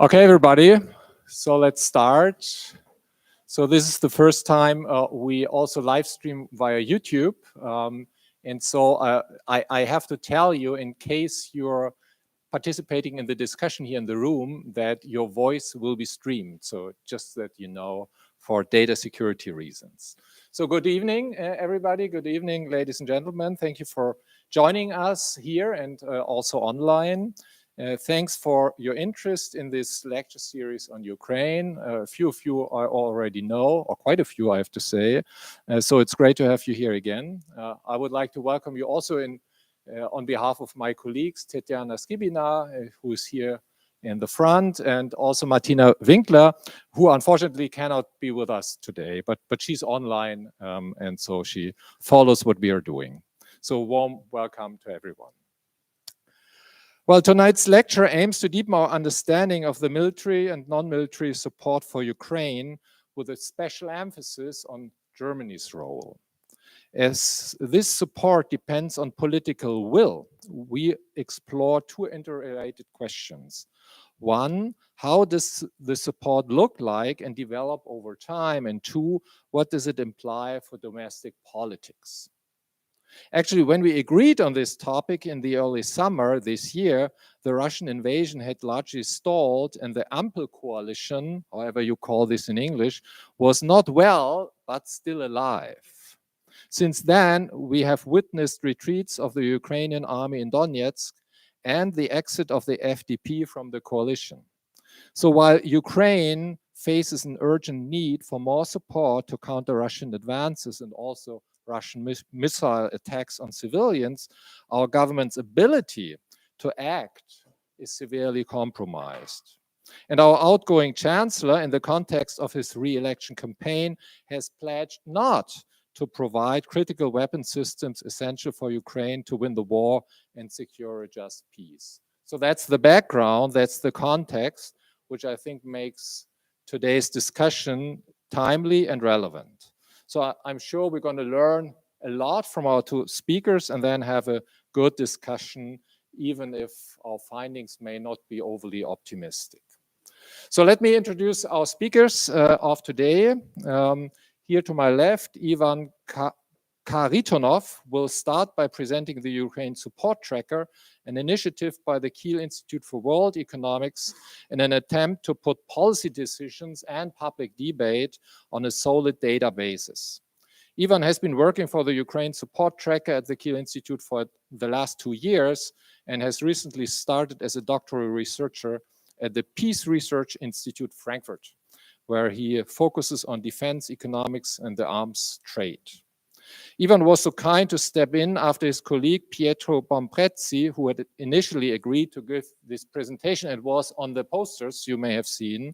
Okay, everybody, so let's start. So this is the first time we also live stream via YouTube. And so I have to tell you, in case you're participating in the discussion here in the room, that your voice will be streamed. So just that you know, for data security reasons. So good evening, everybody. Good evening, ladies and gentlemen. Thank you for joining us here and also online. Thanks for your interest in this lecture series on Ukraine. A few of you I already know, or quite a few I have to say. So it's great to have you here again. I would like to welcome you also on behalf of my colleagues, Tetiana Skibina, who is here in the front, and also Martina Winkler, who unfortunately cannot be with us today, but she's online, and so she follows what we are doing. So warm welcome to everyone. Well, tonight's lecture aims to deepen our understanding of the military and non-military support for Ukraine, with a special emphasis on Germany's role. As this support depends on political will, we explore two interrelated questions. One, how does the support look like and develop over time? And two, what does it imply for domestic politics? Actually, when we agreed on this topic in the early summer this year, the Russian invasion had largely stalled, and the Ampel coalition, however you call this in English, was not well, but still alive. Since then, we have witnessed retreats of the Ukrainian army in Donetsk and the exit of the FDP from the coalition. So while Ukraine faces an urgent need for more support to counter Russian advances and also Russian missile attacks on civilians, our government's ability to act is severely compromised. And our outgoing chancellor, in the context of his re-election campaign, has pledged not to provide critical weapon systems essential for Ukraine to win the war and secure a just peace. So that's the background, that's the context, which I think makes today's discussion timely and relevant. So I'm sure we're going to learn a lot from our two speakers and then have a good discussion, even if our findings may not be overly optimistic. So let me introduce our speakers of today. Here to my left, Ivan Kharitonov will start by presenting the Ukraine Support Tracker, an initiative by the Kiel Institute for World Economics in an attempt to put policy decisions and public debate on a solid data basis. Ivan has been working for the Ukraine Support Tracker at the Kiel Institute for the last 2 years and has recently started as a doctoral researcher at the Peace Research Institute Frankfurt, where he focuses on defense economics and the arms trade. Ivan was so kind to step in after his colleague Pietro Bomprezzi, who had initially agreed to give this presentation and was on the posters you may have seen,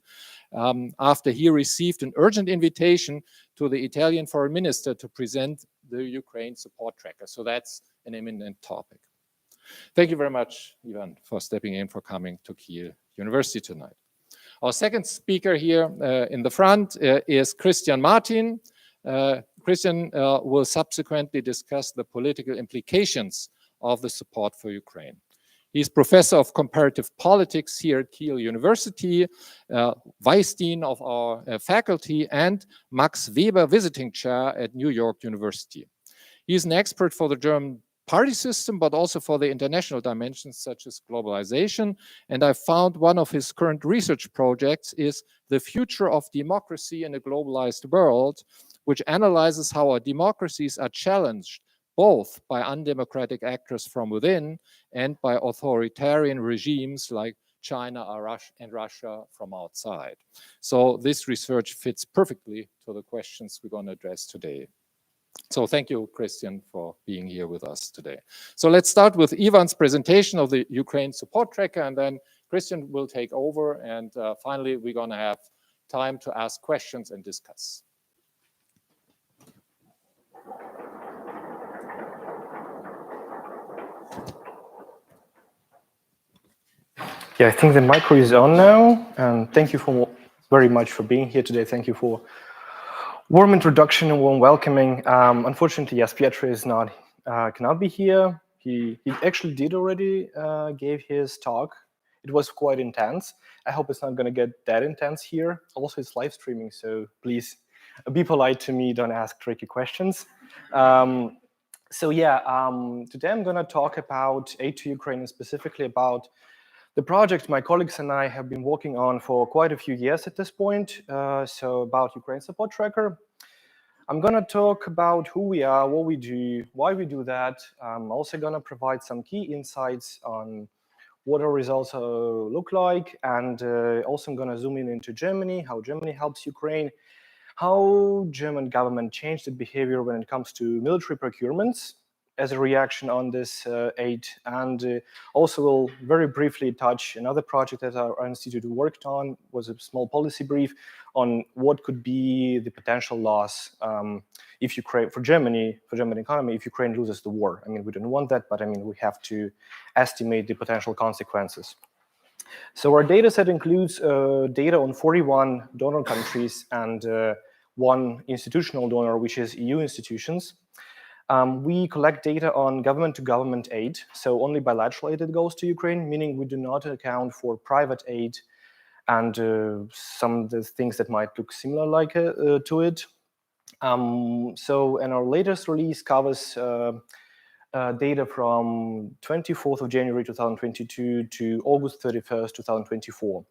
after he received an urgent invitation to the Italian foreign minister to present the Ukraine Support Tracker. So that's an imminent topic. Thank you very much, Ivan, for stepping in, for coming to Kiel University tonight. Our second speaker here in the front is Christian Martin. Christian will subsequently discuss the political implications of the support for Ukraine. He's professor of comparative politics here at Kiel University, vice dean of our faculty, and Max Weber visiting chair at New York University. He's an expert for the German party system, but also for the international dimensions such as globalization. And I found one of his current research projects is The Future of Democracy in a Globalized World, which analyzes how our democracies are challenged both by undemocratic actors from within and by authoritarian regimes like China and Russia from outside. So this research fits perfectly to the questions we're going to address today. So thank you, Christian, for being here with us today. So let's start with Ivan's presentation of the Ukraine Support Tracker, and then Christian will take over. And finally, we're going to have time to ask questions and discuss. Yeah, I think the micro is on now. And thank you very much for being here today. Thank you for warm introduction and warm welcoming. Unfortunately, yes, Pietro is cannot be here. He actually did already gave his talk it was quite intense. I hope it's not going to get that intense here. Also, it's live streaming, so please be polite to me, don't ask tricky questions. So yeah, today I'm going to talk about Aid to Ukraine, and specifically about the project my colleagues and I have been working on for quite a few years at this point. So about Ukraine Support Tracker. I'm going to talk about who we are, what we do, why we do that. I'm also going to provide some key insights on what our results look like, and also I'm going to zoom in into Germany, how Germany helps Ukraine, how German government changed its behavior when it comes to military procurements as a reaction on this aid, and also will very briefly touch another project that our institute worked on, was a small policy brief on what could be the potential loss if Ukraine, for German economy, if Ukraine loses the war. I mean, we don't want that, but I mean, we have to estimate the potential consequences. So our data set includes data on 41 donor countries and one institutional donor, which is EU institutions. We collect data on government-to-government aid, so only bilateral aid that goes to Ukraine, meaning we do not account for private aid and some of the things that might look similar like to it. And our latest release covers data from 24th of January 2022 to August 31st, 2024.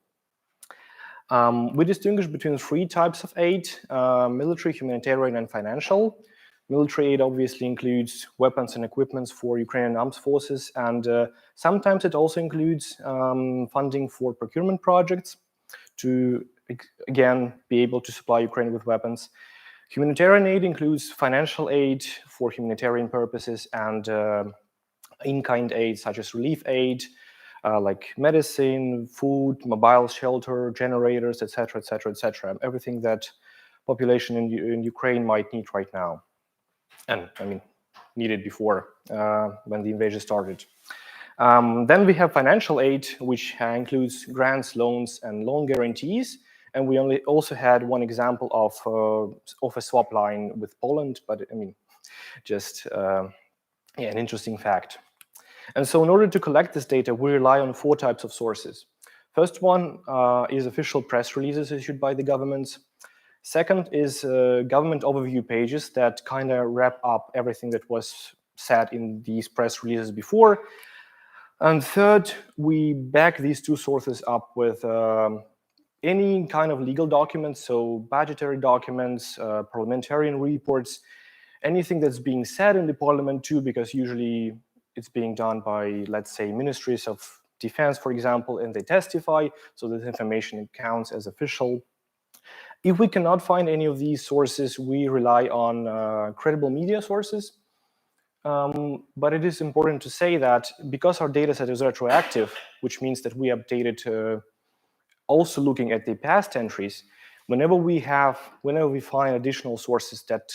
We distinguish between three types of aid: military, humanitarian, and financial. Military aid obviously includes weapons and equipment for Ukrainian armed forces, and sometimes it also includes funding for procurement projects to, again, be able to supply Ukraine with weapons. Humanitarian aid includes financial aid for humanitarian purposes and in-kind aid, such as relief aid, like medicine, food, mobile shelter, generators, etc., etc., etc. Everything that population in Ukraine might need right now. And I mean, needed before when the invasion started. Then we have financial aid, which includes grants, loans, and loan guarantees. And we also had one example of a swap line with Poland, but I mean, just an interesting fact. And so in order to collect this data, we rely on four types of sources. First one is official press releases issued by the governments. Second is government overview pages that kind of wrap up everything that was said in these press releases before. And third, we back these two sources up with any kind of legal documents, so budgetary documents, parliamentarian reports, anything that's being said in the parliament too, because usually it's being done by, let's say, ministries of defense, for example, and they testify, so this information counts as official. If we cannot find any of these sources, we rely on credible media sources. But it is important to say that because our data set is retroactive, which means that we updated also looking at the past entries, whenever we find additional sources that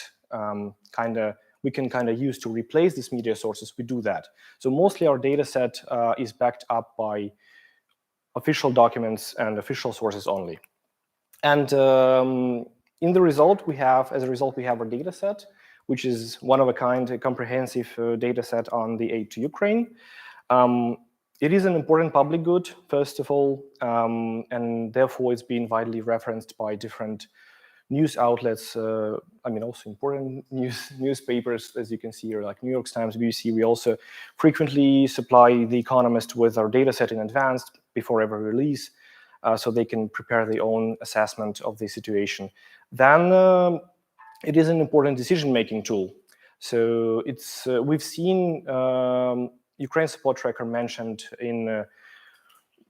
we can use to replace these media sources, we do that. So mostly our data set is backed up by official documents and official sources only. And as a result, we have our data set, which is one of a kind, a comprehensive data set on the aid to Ukraine. It is an important public good, first of all, and therefore it's been widely referenced by different news outlets. I mean, also important newspapers, as you can see here, like New York Times, BBC. We also frequently supply The Economist with our data set in advance before every release, so they can prepare their own assessment of the situation. Then it is an important decision-making tool. So it's we've seen Ukraine Support Tracker mentioned in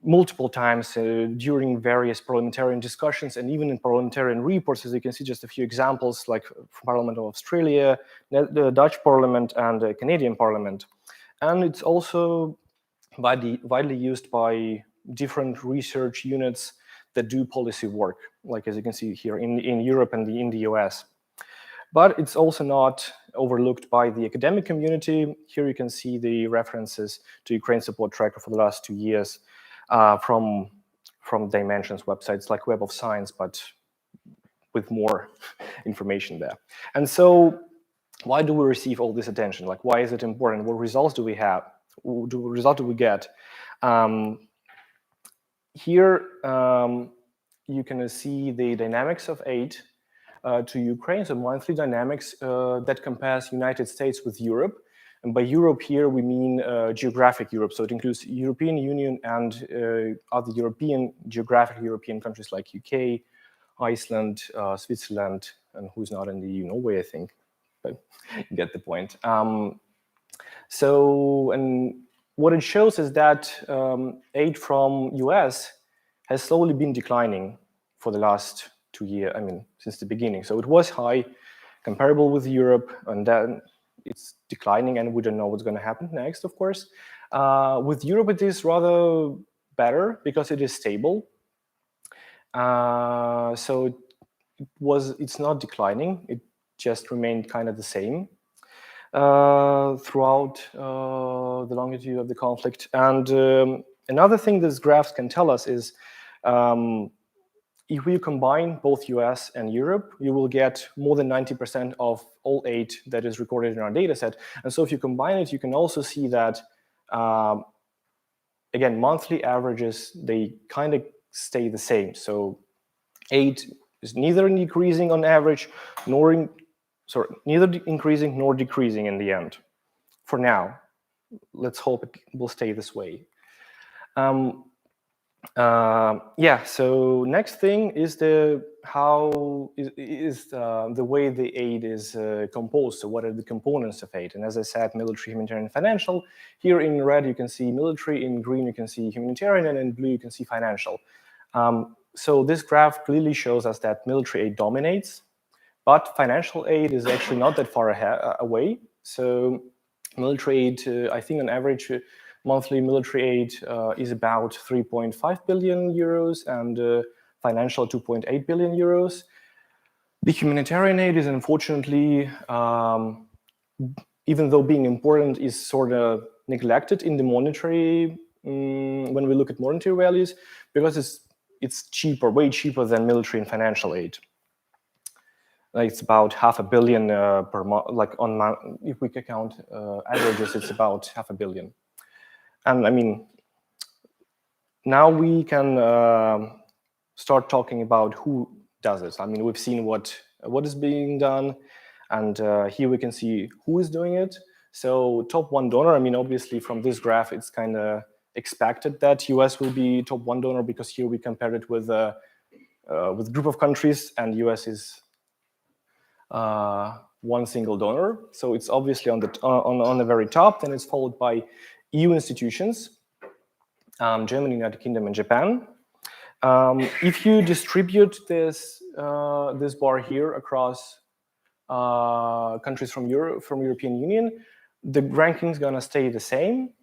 multiple times during various parliamentarian discussions and even in parliamentarian reports. As you can see, just a few examples, like from Parliament of Australia, the Dutch Parliament, and the Canadian Parliament. And it's also widely used by different research units that do policy work, like as you can see here in Europe and in the US. But it's also not overlooked by the academic community. Here you can see the references to Ukraine Support Tracker for the last 2 years from Dimensions websites like Web of Science, but with more information there. And so why do we receive all this attention? Like, why is it important? What results do we have? What result do we get? here you can see the dynamics of aid to Ukraine, so monthly dynamics that compares United States with Europe. And by Europe here, we mean geographic Europe. So it includes European Union and other geographic European countries like UK, Iceland, Switzerland, and who's not in the EU, Norway, I think. But you get the point. And what it shows is that aid from US has slowly been declining for the last 2 years, since the beginning. So it was high, comparable with Europe, and then it's declining, and we don't know what's going to happen next, of course. With Europe, it is rather better because it is stable. So it's not declining. It just remained kind of the same throughout the longitude of the conflict. And another thing this graph can tell us is if we combine both US and Europe, you will get more than 90% of all aid that is recorded in our data set. And so if you combine it, you can also see that, again, monthly averages, they kind of stay the same. So aid is neither decreasing on average, neither increasing nor decreasing in the end. For now, let's hope it will stay this way. So next thing is the way the aid is composed. So what are the components of aid? And as I said, military, humanitarian, financial. Here in red you can see military, in green you can see humanitarian, and in blue you can see financial. So this graph clearly shows us that military aid dominates, but financial aid is actually not that far away. So military aid, I think on average, monthly military aid is about 3.5 billion euros and financial 2.8 billion euros. The humanitarian aid is unfortunately, even though being important, is sort of neglected in the monetary, when we look at monetary values, because it's cheaper, way cheaper than military and financial aid. Like it's about 500 million per month, like if we count averages, it's about 500 million. And now we can start talking about who does it. We've seen what is being done, and here we can see who is doing it. So top one donor, obviously from this graph, it's kind of expected that US will be top one donor, because here we compared it with group of countries, and US is one single donor. So it's obviously on the very top. Then it's followed by EU institutions, Germany, United Kingdom, and Japan. If you distribute this bar here across countries from European Union, the ranking is gonna stay the same.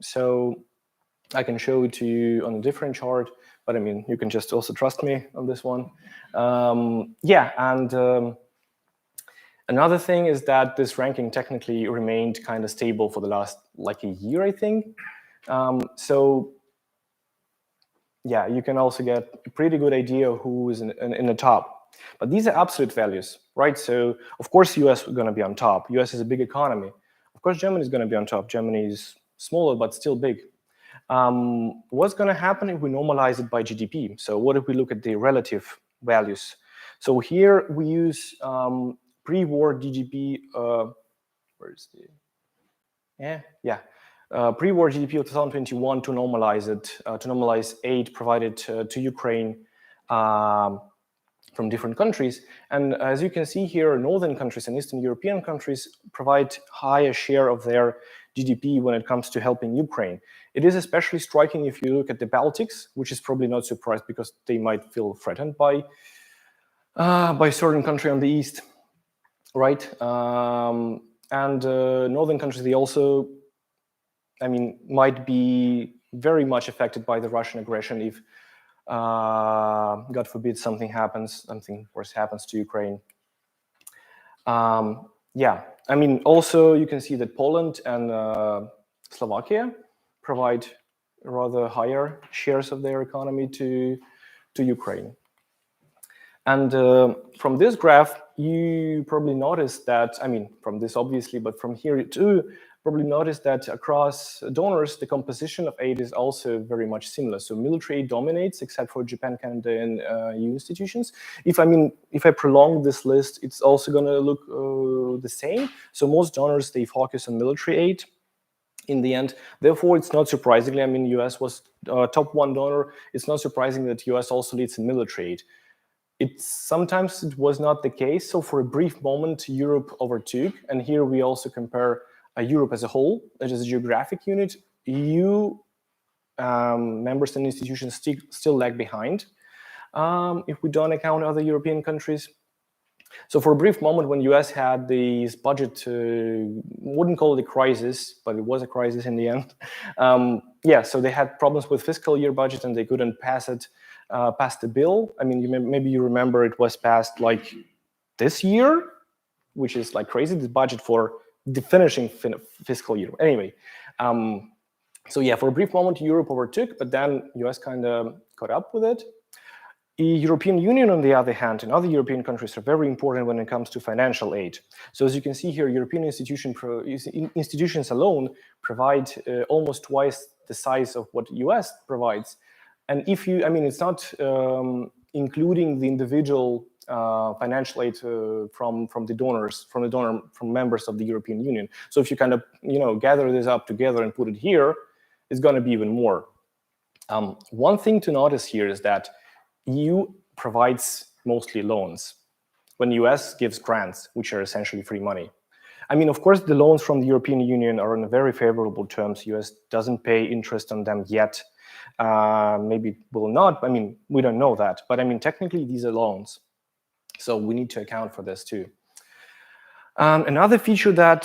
So I can show it to you on a different chart, but you can just also trust me on this one. Another thing is that this ranking technically remained kind of stable for the last a year, I think. You can also get a pretty good idea of who is in the top. But these are absolute values, right? So of course US is going to be on top. US is a big economy. Of course Germany is going to be on top. Germany is smaller but still big. What's going to happen if we normalize it by GDP? So what if we look at the relative values? So here we use pre-war GDP. Where is the? Pre-war GDP of 2021 to normalize it, to normalize aid provided to Ukraine from different countries. And as you can see here, northern countries and Eastern European countries provide higher share of their GDP when it comes to helping Ukraine. It is especially striking if you look at the Baltics, which is probably not surprised because they might feel threatened by certain country on the east, right? And northern countries, they also, might be very much affected by the Russian aggression if, God forbid, something worse happens to Ukraine. Also you can see that Poland and Slovakia provide rather higher shares of their economy to Ukraine. And from this graph, you probably noticed that, from this obviously, but from here too, probably noticed that across donors, the composition of aid is also very much similar. So military aid dominates, except for Japan, Canada, and EU institutions. If I prolong this list, it's also going to look the same. So most donors, they focus on military aid in the end. Therefore, it's not surprisingly, I mean, US was top one donor. It's not surprising that US also leads in military aid. Sometimes it was not the case. So for a brief moment, Europe overtook. And here we also compare Europe as a whole, that is a geographic unit. EU members and institutions still lag behind if we don't account other European countries. So for a brief moment, when US had this budget, wouldn't call it a crisis, but it was a crisis in the end. Yeah, so they had problems with fiscal year budget and they couldn't pass the bill. I mean, maybe you remember it was passed like this year, which is like crazy, the budget for the finishing fiscal year. Anyway, so yeah, for a brief moment, Europe overtook, but then US kind of caught up with it. The European Union, on the other hand, and other European countries are very important when it comes to financial aid. So as you can see here, European institutions alone provide almost twice the size of what US provides. And if you, I mean, it's not including the individual financial aid from the donors, from members of the European Union. So if you kind of, gather this up together and put it here, it's going to be even more. One thing to notice here is that EU provides mostly loans, when US gives grants, which are essentially free money. I mean, of course, the loans from the European Union are on very favorable terms. US doesn't pay interest on them yet. Maybe it will not. I mean, we don't know that. But I mean, technically, these are loans. So we need to account for this too. Another feature that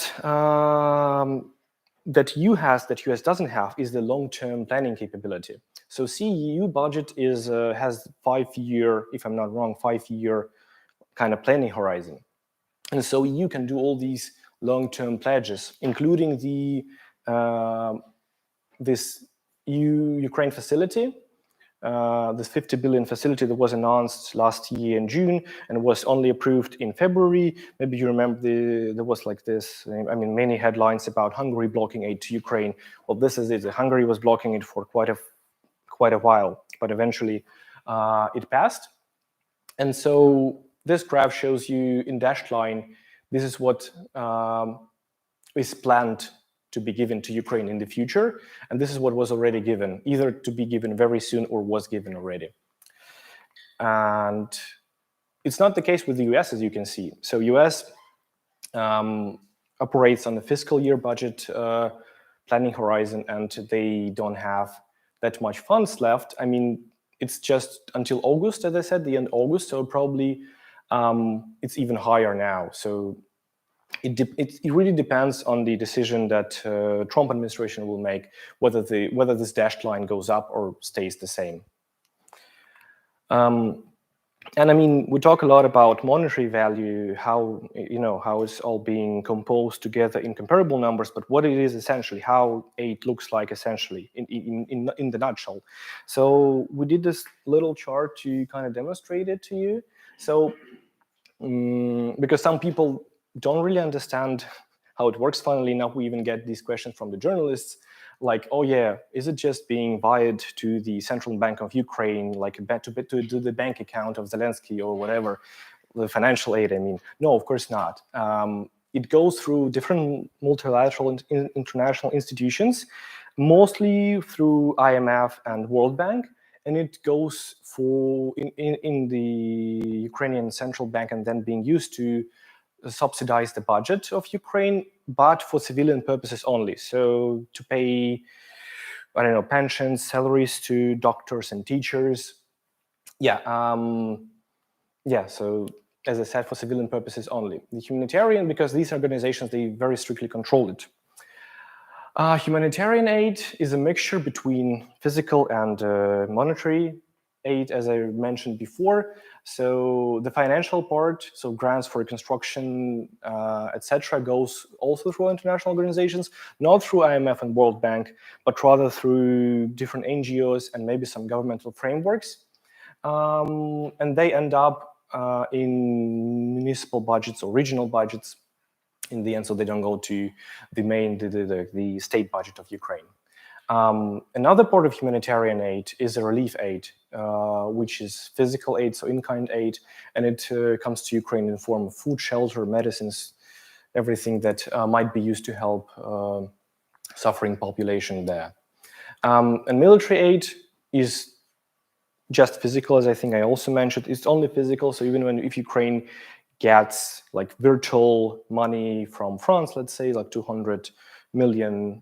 EU has, that US doesn't have, is the long-term planning capability. So EU budget has 5-year, if I'm not wrong, 5-year kind of planning horizon. And so EU can do all these long-term pledges, including this EU-Ukraine facility, this 50 billion facility that was announced last year in June and was only approved in February. Maybe you remember there was like this, I mean, many headlines about Hungary blocking aid to Ukraine. Well, this is it. Hungary was blocking it for quite a while, but eventually it passed. And so this graph shows you in dashed line, this is what is planned to be given to Ukraine in the future. And this is what was already given, either to be given very soon or was given already. And it's not the case with the US, as you can see. So US operates on the fiscal year budget planning horizon, and they don't have that much funds left. I mean, it's just until August, as I said, the end of August. So probably it's even higher now. So it really depends on the decision that Trump administration will make, whether this dashed line goes up or stays the same. And I mean, we talk a lot about monetary value, how it's all being composed together in comparable numbers, but what it is essentially, how aid looks like essentially in the nutshell. So we did this little chart to kind of demonstrate it to you. So because some people don't really understand how it works. Funnily enough, we even get these questions from the journalists, like, oh yeah, is it just being wired to the Central Bank of Ukraine, like to the bank account of Zelensky or whatever, the financial aid, I mean? No, of course not. It goes through different multilateral and international institutions, mostly through IMF and World Bank, and it goes in the Ukrainian Central Bank and then being used to subsidize the budget of Ukraine, but for civilian purposes only. So to pay, I don't know, pensions, salaries to doctors and teachers. Yeah, so as I said, for civilian purposes only. The humanitarian, because these organizations, they very strictly control it. Humanitarian aid is a mixture between physical and monetary aid, as I mentioned before. So the financial part, so grants for construction, etc., goes also through international organizations, not through IMF and World Bank, but rather through different NGOs and maybe some governmental frameworks. And they end up in municipal budgets or regional budgets. in the end, so they don't go to the main, the state budget of Ukraine. Another part of humanitarian aid is a relief aid, which is physical aid, so in-kind aid, and it comes to Ukraine in the form of food, shelter, medicines, everything that might be used to help suffering population there. And military aid is just physical, as I think I also mentioned. It's only physical, so even if Ukraine gets like virtual money from France, let's say like 200 million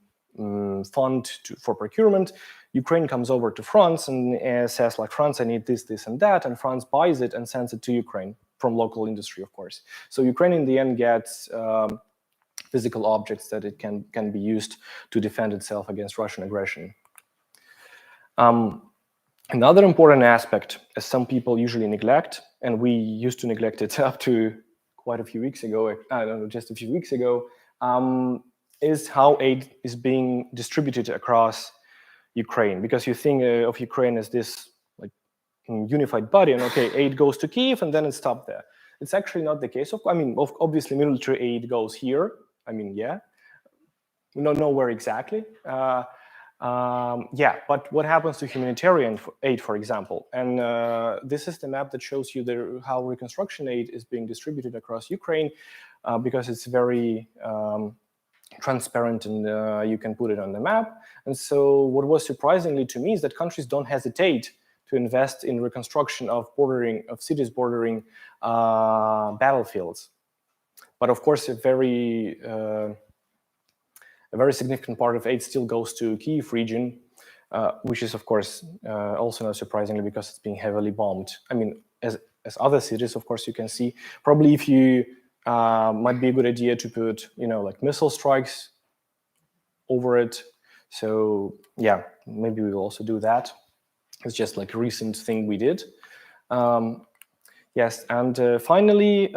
fund for procurement, Ukraine comes over to France and says like, France, I need this, this, and that, and France buys it and sends it to Ukraine from local industry, of course. So Ukraine in the end gets physical objects that it can be used to defend itself against Russian aggression. Another important aspect, as some people usually neglect, and we used to neglect it up to quite a few weeks ago, I don't know, just a few weeks ago, is how aid is being distributed across Ukraine. Because you think of Ukraine as this like unified body, and okay, aid goes to Kiev and then it stopped there. It's actually not the case. I mean, obviously military aid goes here. I mean, yeah, we don't know where exactly. Yeah, but what happens to humanitarian aid, for example? And this is the map that shows you how reconstruction aid is being distributed across Ukraine, because it's very transparent and you can put it on the map. And so what was surprisingly to me is that countries don't hesitate to invest in reconstruction of cities bordering battlefields. But of course, a very significant part of aid still goes to Kiev region, which is, of course, also not surprisingly because it's being heavily bombed. I mean, as other cities, of course, you can see, probably if you, might be a good idea to put, like missile strikes over it. So yeah, maybe we will also do that. It's just like a recent thing we did. Yes, and finally,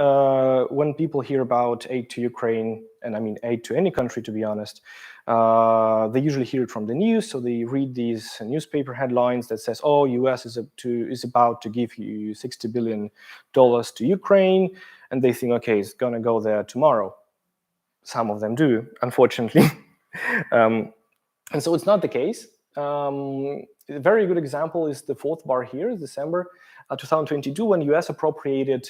when people hear about aid to Ukraine, and I mean aid to any country, to be honest, they usually hear it from the news. So they read these newspaper headlines that says, "Oh, U.S. is about to give you $60 billion to Ukraine," and they think, "Okay, it's gonna go there tomorrow." Some of them do, unfortunately, and so it's not the case. A very good example is the fourth bar here, December 2022, when US appropriated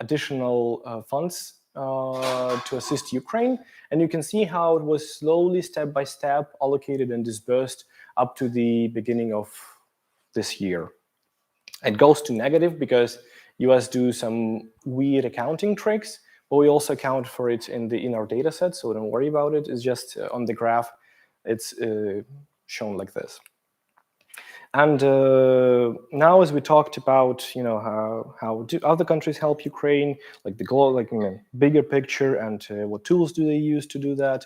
additional funds to assist Ukraine. And you can see how it was slowly, step by step, allocated and disbursed up to the beginning of this year. It goes to negative because US do some weird accounting tricks, but we also account for it in our data set, so don't worry about it. It's just on the graph, it's shown like this. And now, as we talked about, how do other countries help Ukraine, like the goal, like bigger picture, and what tools do they use to do that?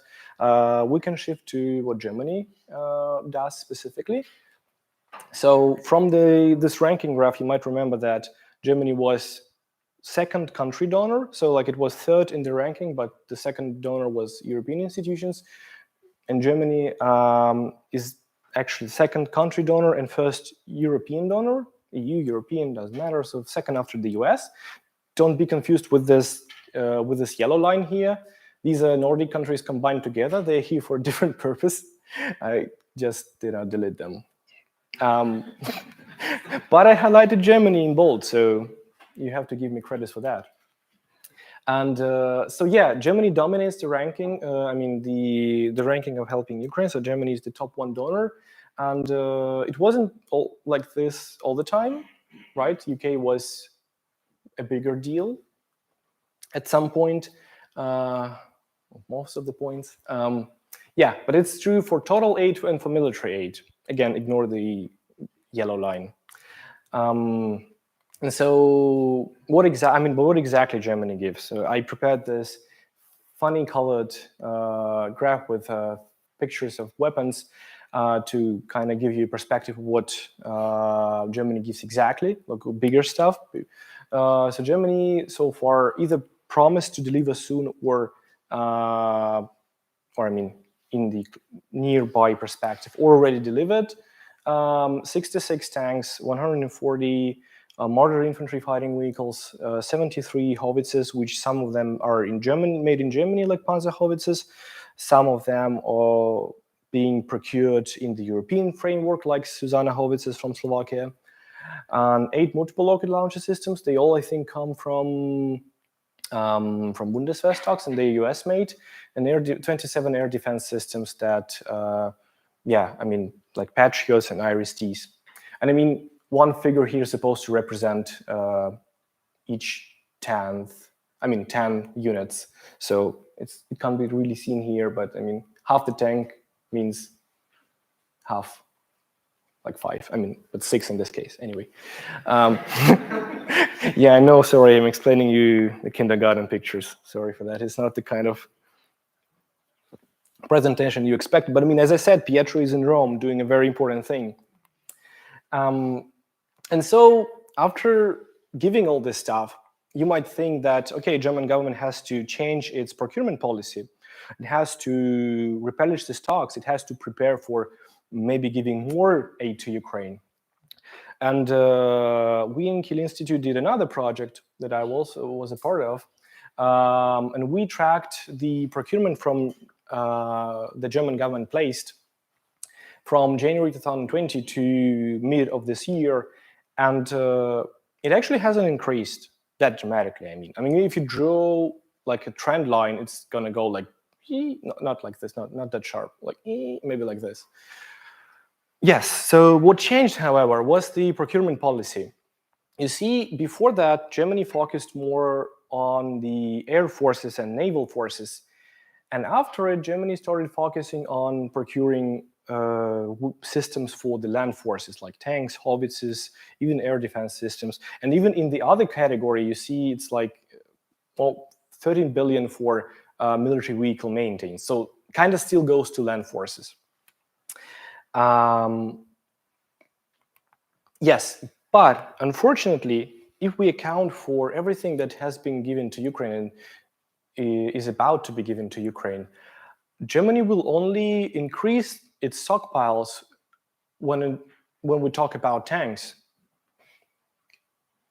We can shift to what Germany does specifically. So from this ranking graph, you might remember that Germany was second country donor. So like it was third in the ranking, but the second donor was European institutions. And Germany is actually second country donor and first European donor. EU, European, doesn't matter. So second after the US. Don't be confused with this yellow line here. These are Nordic countries combined together. They're here for a different purpose. I just did not delete them. But I highlighted Germany in bold, so you have to give me credit for that. And so yeah, Germany dominates the ranking. I mean, the ranking of helping Ukraine. So Germany is the top one donor, and it wasn't like this all the time, right? UK was a bigger deal at some point, most of the points. Yeah, but it's true for total aid and for military aid. Again, ignore the yellow line. And so, what exactly Germany gives? So I prepared this funny colored graph with pictures of weapons to kind of give you a perspective of what Germany gives exactly, like bigger stuff. So Germany so far either promised to deliver soon or I mean, in the nearby perspective, already delivered 66 tanks, 140 mortar infantry fighting vehicles, 73 howitzers, which some of them are made in Germany, like Panzer howitzers. Some of them are being procured in the European framework, like Susanna howitzers from Slovakia. And 8 multiple rocket launcher systems. They all, I think, come from Bundeswehr and they're US made, and 27 air defense systems that, like Patriots and Iris-Ts. And I mean, one figure here is supposed to represent each 10 units. So it can't be really seen here, but I mean, half the tank means half, like 5, but 6 in this case, anyway. Yeah, I know, sorry, I'm explaining you the kindergarten pictures. Sorry for that. It's not the kind of presentation you expect. But I mean, as I said, Pietro is in Rome doing a very important thing. And so after giving all this stuff, you might think that, okay, German government has to change its procurement policy. It has to replenish the stocks. It has to prepare for maybe giving more aid to Ukraine. And we in Kiel Institute did another project that I also was a part of. And we tracked the procurement from the German government placed from January 2020 to mid of this year. And it actually hasn't increased that dramatically. I mean, if you draw like a trend line, it's going to go like, not like this, not that sharp, like maybe like this. Yes, so what changed, however, was the procurement policy. You see, before that, Germany focused more on the air forces and naval forces. And after it, Germany started focusing on procuring systems for the land forces, like tanks, howitzers, even air defense systems. And even in the other category, you see it's like, well, 13 billion for military vehicle maintenance. So kind of still goes to land forces. Yes, but unfortunately, if we account for everything that has been given to Ukraine and is about to be given to Ukraine, Germany will only increase its stockpiles when we talk about tanks.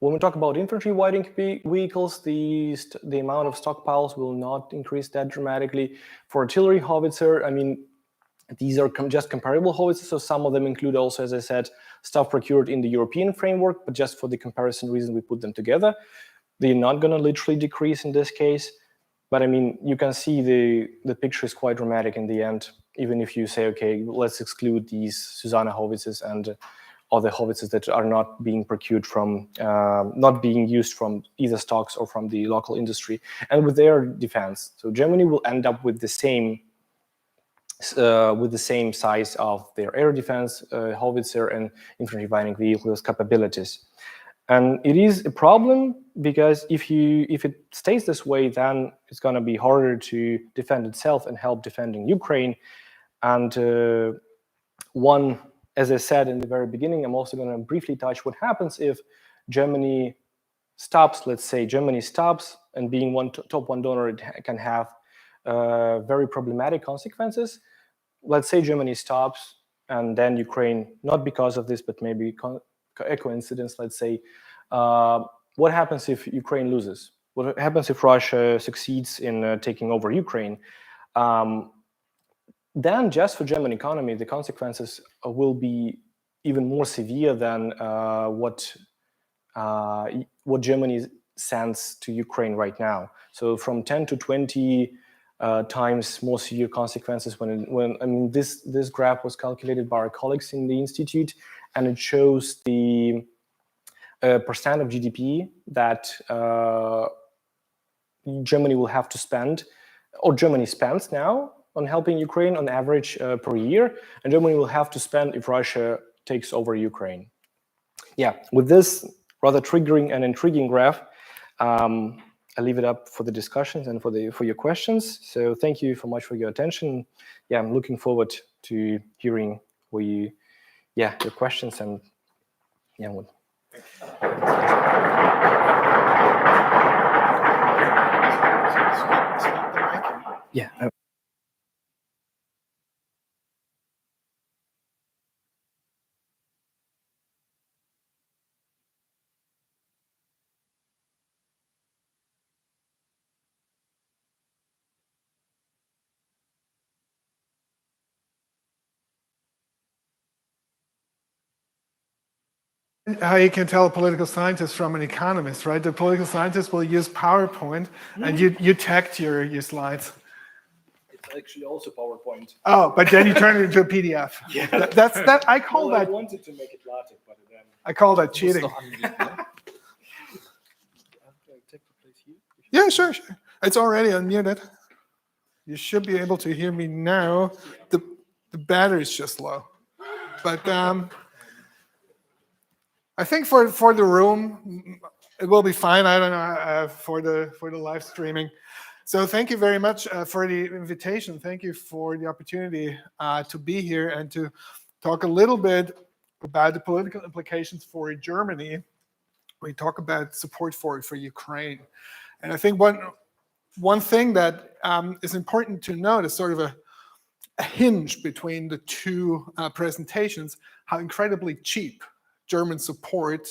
When we talk about infantry fighting vehicles, the amount of stockpiles will not increase that dramatically. For artillery howitzer, I mean, these are just comparable howitzers, so some of them include also, as I said, stuff procured in the European framework, but just for the comparison reason, we put them together. They're not going to literally decrease in this case, but I mean, you can see the picture is quite dramatic in the end, even if you say, okay, let's exclude these Susanna howitzers and other howitzers that are not being procured from, not being used from either stocks or from the local industry, and with their defense. So Germany will end up with the same size of their air defense, howitzer and infantry fighting vehicles capabilities. And it is a problem because if it stays this way, then it's going to be harder to defend itself and help defending Ukraine. And as I said in the very beginning, I'm also going to briefly touch what happens if Germany stops. Let's say Germany stops, and being top one donor, it can have very problematic consequences. Let's say Germany stops, and then Ukraine, not because of this, but maybe a coincidence, let's say, what happens if Ukraine loses? What happens if Russia succeeds in taking over Ukraine? Then just for German economy, the consequences will be even more severe than what Germany sends to Ukraine right now. So from 10 to 20 times more severe consequences this graph was calculated by our colleagues in the Institute, and it shows the percent of GDP that Germany will have to spend, or Germany spends now on helping Ukraine on average per year, and Germany will have to spend if Russia takes over Ukraine. Yeah, with this rather triggering and intriguing graph, I leave it up for the discussions and for your questions. So thank you so much for your attention. Yeah, I'm looking forward to hearing your questions and yeah. Yeah. How you can tell a political scientist from an economist, right? The political scientist will use PowerPoint, and you text your slides. It's actually also PowerPoint. Oh, but then you turn it into a PDF. Yeah. That's I call that. I wanted to make it LaTeX, but then I call that cheating. Yeah, sure. It's already unmuted. You should be able to hear me now. The battery's just low, but I think for the room it will be fine. I don't know for the live streaming. So thank you very much for the invitation. Thank you for the opportunity to be here and to talk a little bit about the political implications for Germany. We talk about support for Ukraine, and I think one thing that is important to note is sort of a hinge between the two presentations, how incredibly cheap German support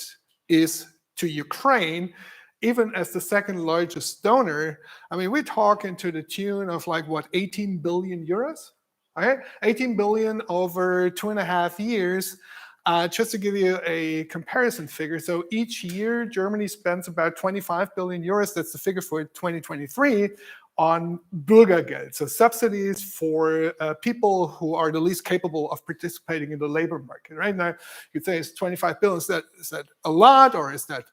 is to Ukraine, even as the second largest donor. I mean, we're talking to the tune of like, what, 18 billion euros? Okay, 18 billion over 2.5 years. Just to give you a comparison figure, so each year Germany spends about 25 billion euros, that's the figure for 2023, on Bürgergeld, so subsidies for people who are the least capable of participating in the labor market. Right now, you'd say it's 25 billion. Is that a lot, or is that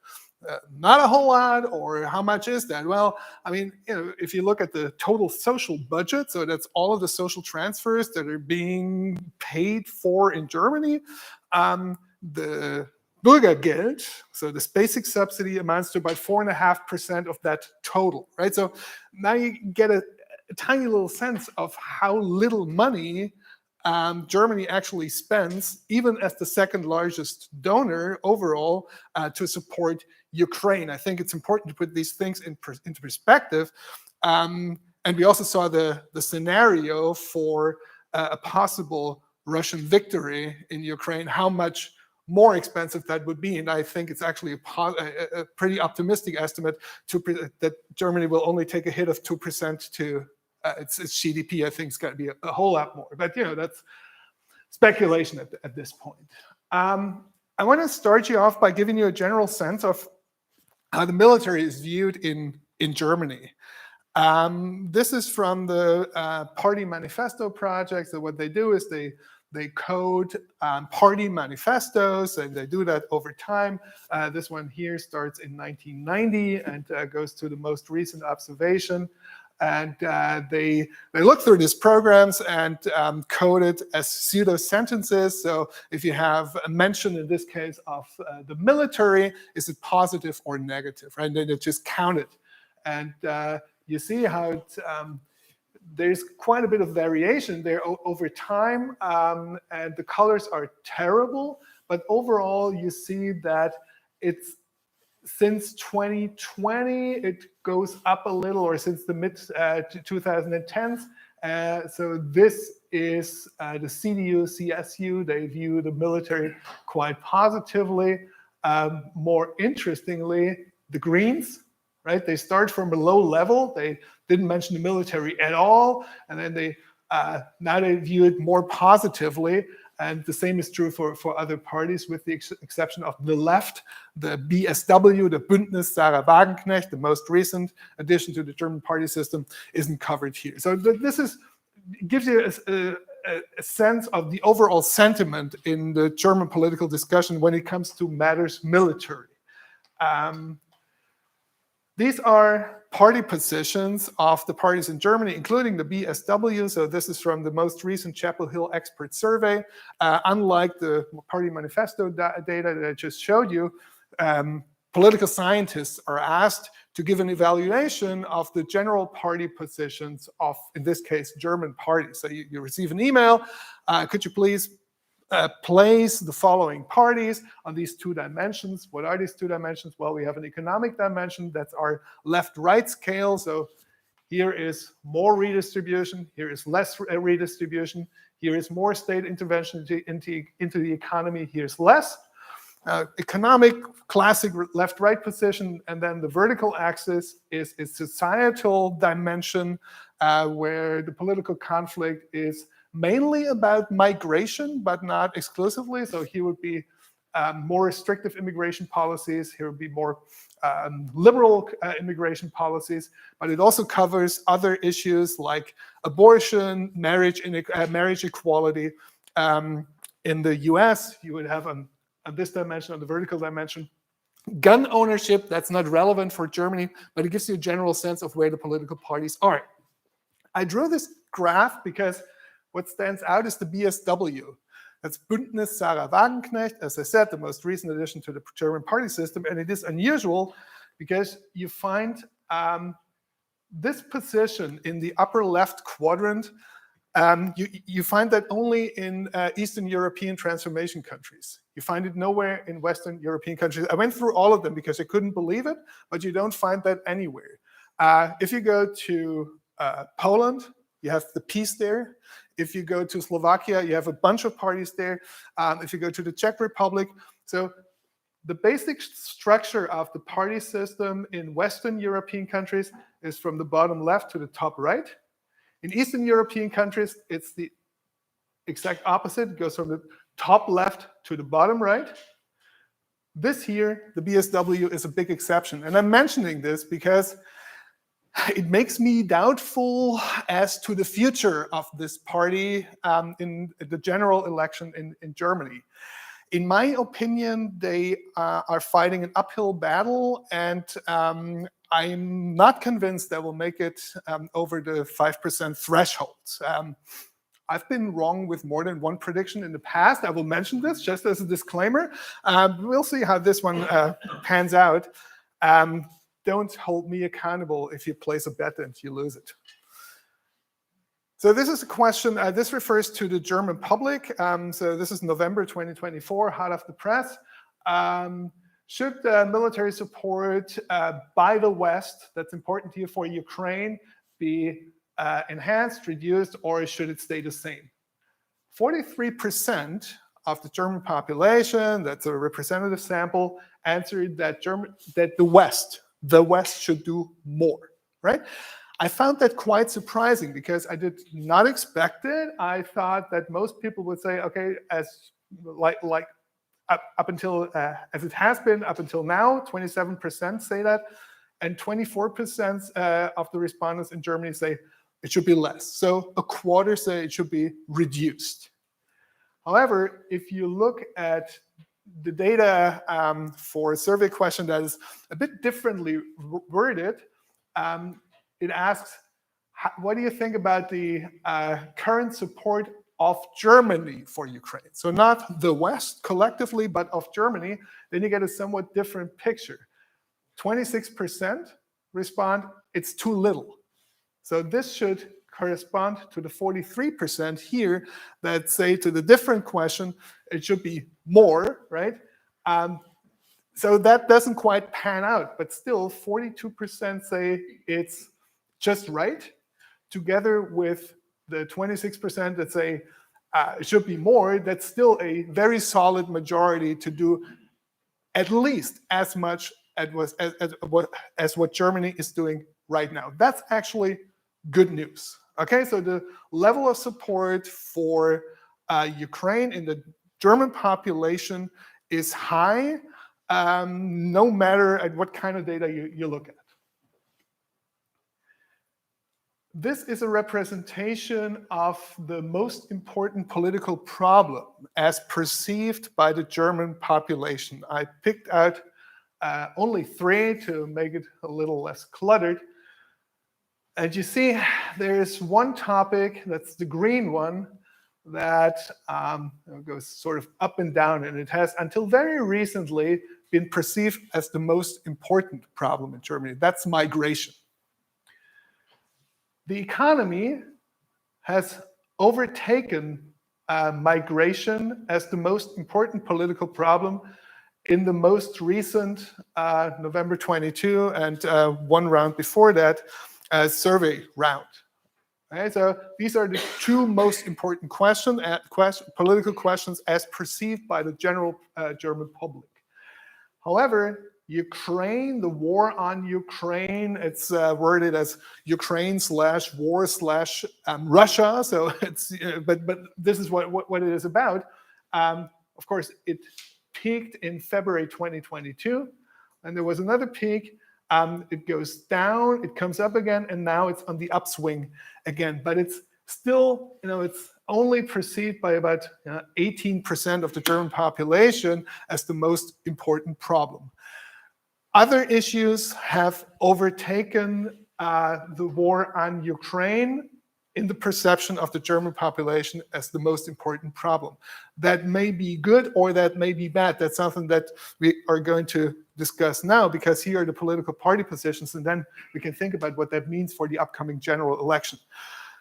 not a whole lot, or how much is that? Well, I mean, if you look at the total social budget, so that's all of the social transfers that are being paid for in Germany, the Bürgergeld, so this basic subsidy, amounts to about 4.5% of that total, right? So now you get a tiny little sense of how little money Germany actually spends, even as the second largest donor overall, to support Ukraine. I think it's important to put these things into perspective. And we also saw the scenario for a possible Russian victory in Ukraine, how much more expensive that would be. And I think it's actually a pretty optimistic estimate that Germany will only take a hit of 2% to its GDP. I think it's got to be a whole lot more. But that's speculation at this point. I want to start you off by giving you a general sense of how the military is viewed in Germany. This is from the Party Manifesto project. So what they do is they code party manifestos, and they do that over time. This one here starts in 1990 and goes to the most recent observation. And they look through these programs and code it as pseudo sentences. So if you have a mention in this case of the military, is it positive or negative, right? And then they just count it. And you see how there's quite a bit of variation there over time, and the colors are terrible, but overall you see that it's since 2020 it goes up a little, or since the mid 2010s. So this is the CDU, CSU. They view the military quite positively. More interestingly, the Greens, right? They start from a low level. They didn't mention the military at all, and then they now they view it more positively. And the same is true for other parties, with the exception of the left. The BSW, the Bündnis Sarah Wagenknecht, the most recent addition to the German party system, isn't covered here. So this gives you a sense of the overall sentiment in the German political discussion when it comes to matters military. These are party positions of the parties in Germany, including the BSW. So this is from the most recent Chapel Hill expert survey. Unlike the party manifesto data that I just showed you, political scientists are asked to give an evaluation of the general party positions of, in this case, German parties. So you receive an email. Could you please place the following parties on these two dimensions? What are these two dimensions? Well, we have an economic dimension. That's our left-right scale. So here is more redistribution. Here is less redistribution. Here is more state intervention into the economy. Here's less. Economic, classic left-right position. And then the vertical axis is societal dimension, where the political conflict is mainly about migration, but not exclusively. So here would be more restrictive immigration policies. Here would be more liberal immigration policies, but it also covers other issues like abortion, marriage equality. In the US, you would have on this dimension, on the vertical dimension, gun ownership. That's not relevant for Germany, but it gives you a general sense of where the political parties are. I drew this graph because what stands out is the BSW. That's Bündnis Sarah Wagenknecht, as I said, the most recent addition to the German party system. And it is unusual because you find this position in the upper left quadrant. You find that only in Eastern European transformation countries. You find it nowhere in Western European countries. I went through all of them because I couldn't believe it, but you don't find that anywhere. If you go to Poland, you have the peace there. If you go to Slovakia, you have a bunch of parties there. If you go to the Czech Republic, so the basic structure of the party system in Western European countries is from the bottom left to the top right. In Eastern European countries, it's the exact opposite. It goes from the top left to the bottom right. This here, the BSW, is a big exception. And I'm mentioning this because it makes me doubtful as to the future of this party in the general election in Germany. In my opinion, they are fighting an uphill battle, and I'm not convinced they will make it over the 5% threshold. I've been wrong with more than one prediction in the past. I will mention this just as a disclaimer. We'll see how this one pans out. Don't hold me accountable if you place a bet and you lose it. So this is a question, this refers to the German public. So this is November 2024, hot off the press. Should military support by the West, that's important here for Ukraine, be enhanced, reduced, or should it stay the same? 43% of the German population, that's a representative sample, answered that the West should do more, right? I found that quite surprising because I did not expect it. I thought that most people would say, okay, as up until as it has been up until now, 27% say that, and 24% of the respondents in Germany say it should be less. So a quarter say it should be reduced. However, if you look at the data for a survey question that is a bit differently worded, it asks, what do you think about the current support of Germany for Ukraine? So not the West collectively, but of Germany. Then you get a somewhat different picture. 26% respond, it's too little. So this should correspond to the 43% here that say to the different question, it should be more, right? So that doesn't quite pan out, but still 42% say it's just right, together with the 26% that say it should be more. That's still a very solid majority to do at least as much as what Germany is doing right now. That's actually good news. Okay, so the level of support for Ukraine in the German population is high, no matter at what kind of data you look at. This is a representation of the most important political problem as perceived by the German population. I picked out only 3 to make it a little less cluttered. And you see, there's one topic, that's the green one, that goes sort of up and down, and it has, until very recently, been perceived as the most important problem in Germany. That's migration. The economy has overtaken migration as the most important political problem in the most recent November 22 and one round before that survey round. Okay, so these are the 2 most important political questions as perceived by the general German public. However, Ukraine, the war on Ukraine, it's worded as Ukraine/war/Russia. So it's, but this is what it is about. Of course, it peaked in February 2022, and there was another peak. It goes down, it comes up again, and now it's on the upswing again. But it's still, it's only perceived by about 18% of the German population as the most important problem. Other issues have overtaken the war on Ukraine in the perception of the German population as the most important problem. That may be good or that may be bad. That's something that we are going to discuss now, because here are the political party positions, and then we can think about what that means for the upcoming general election.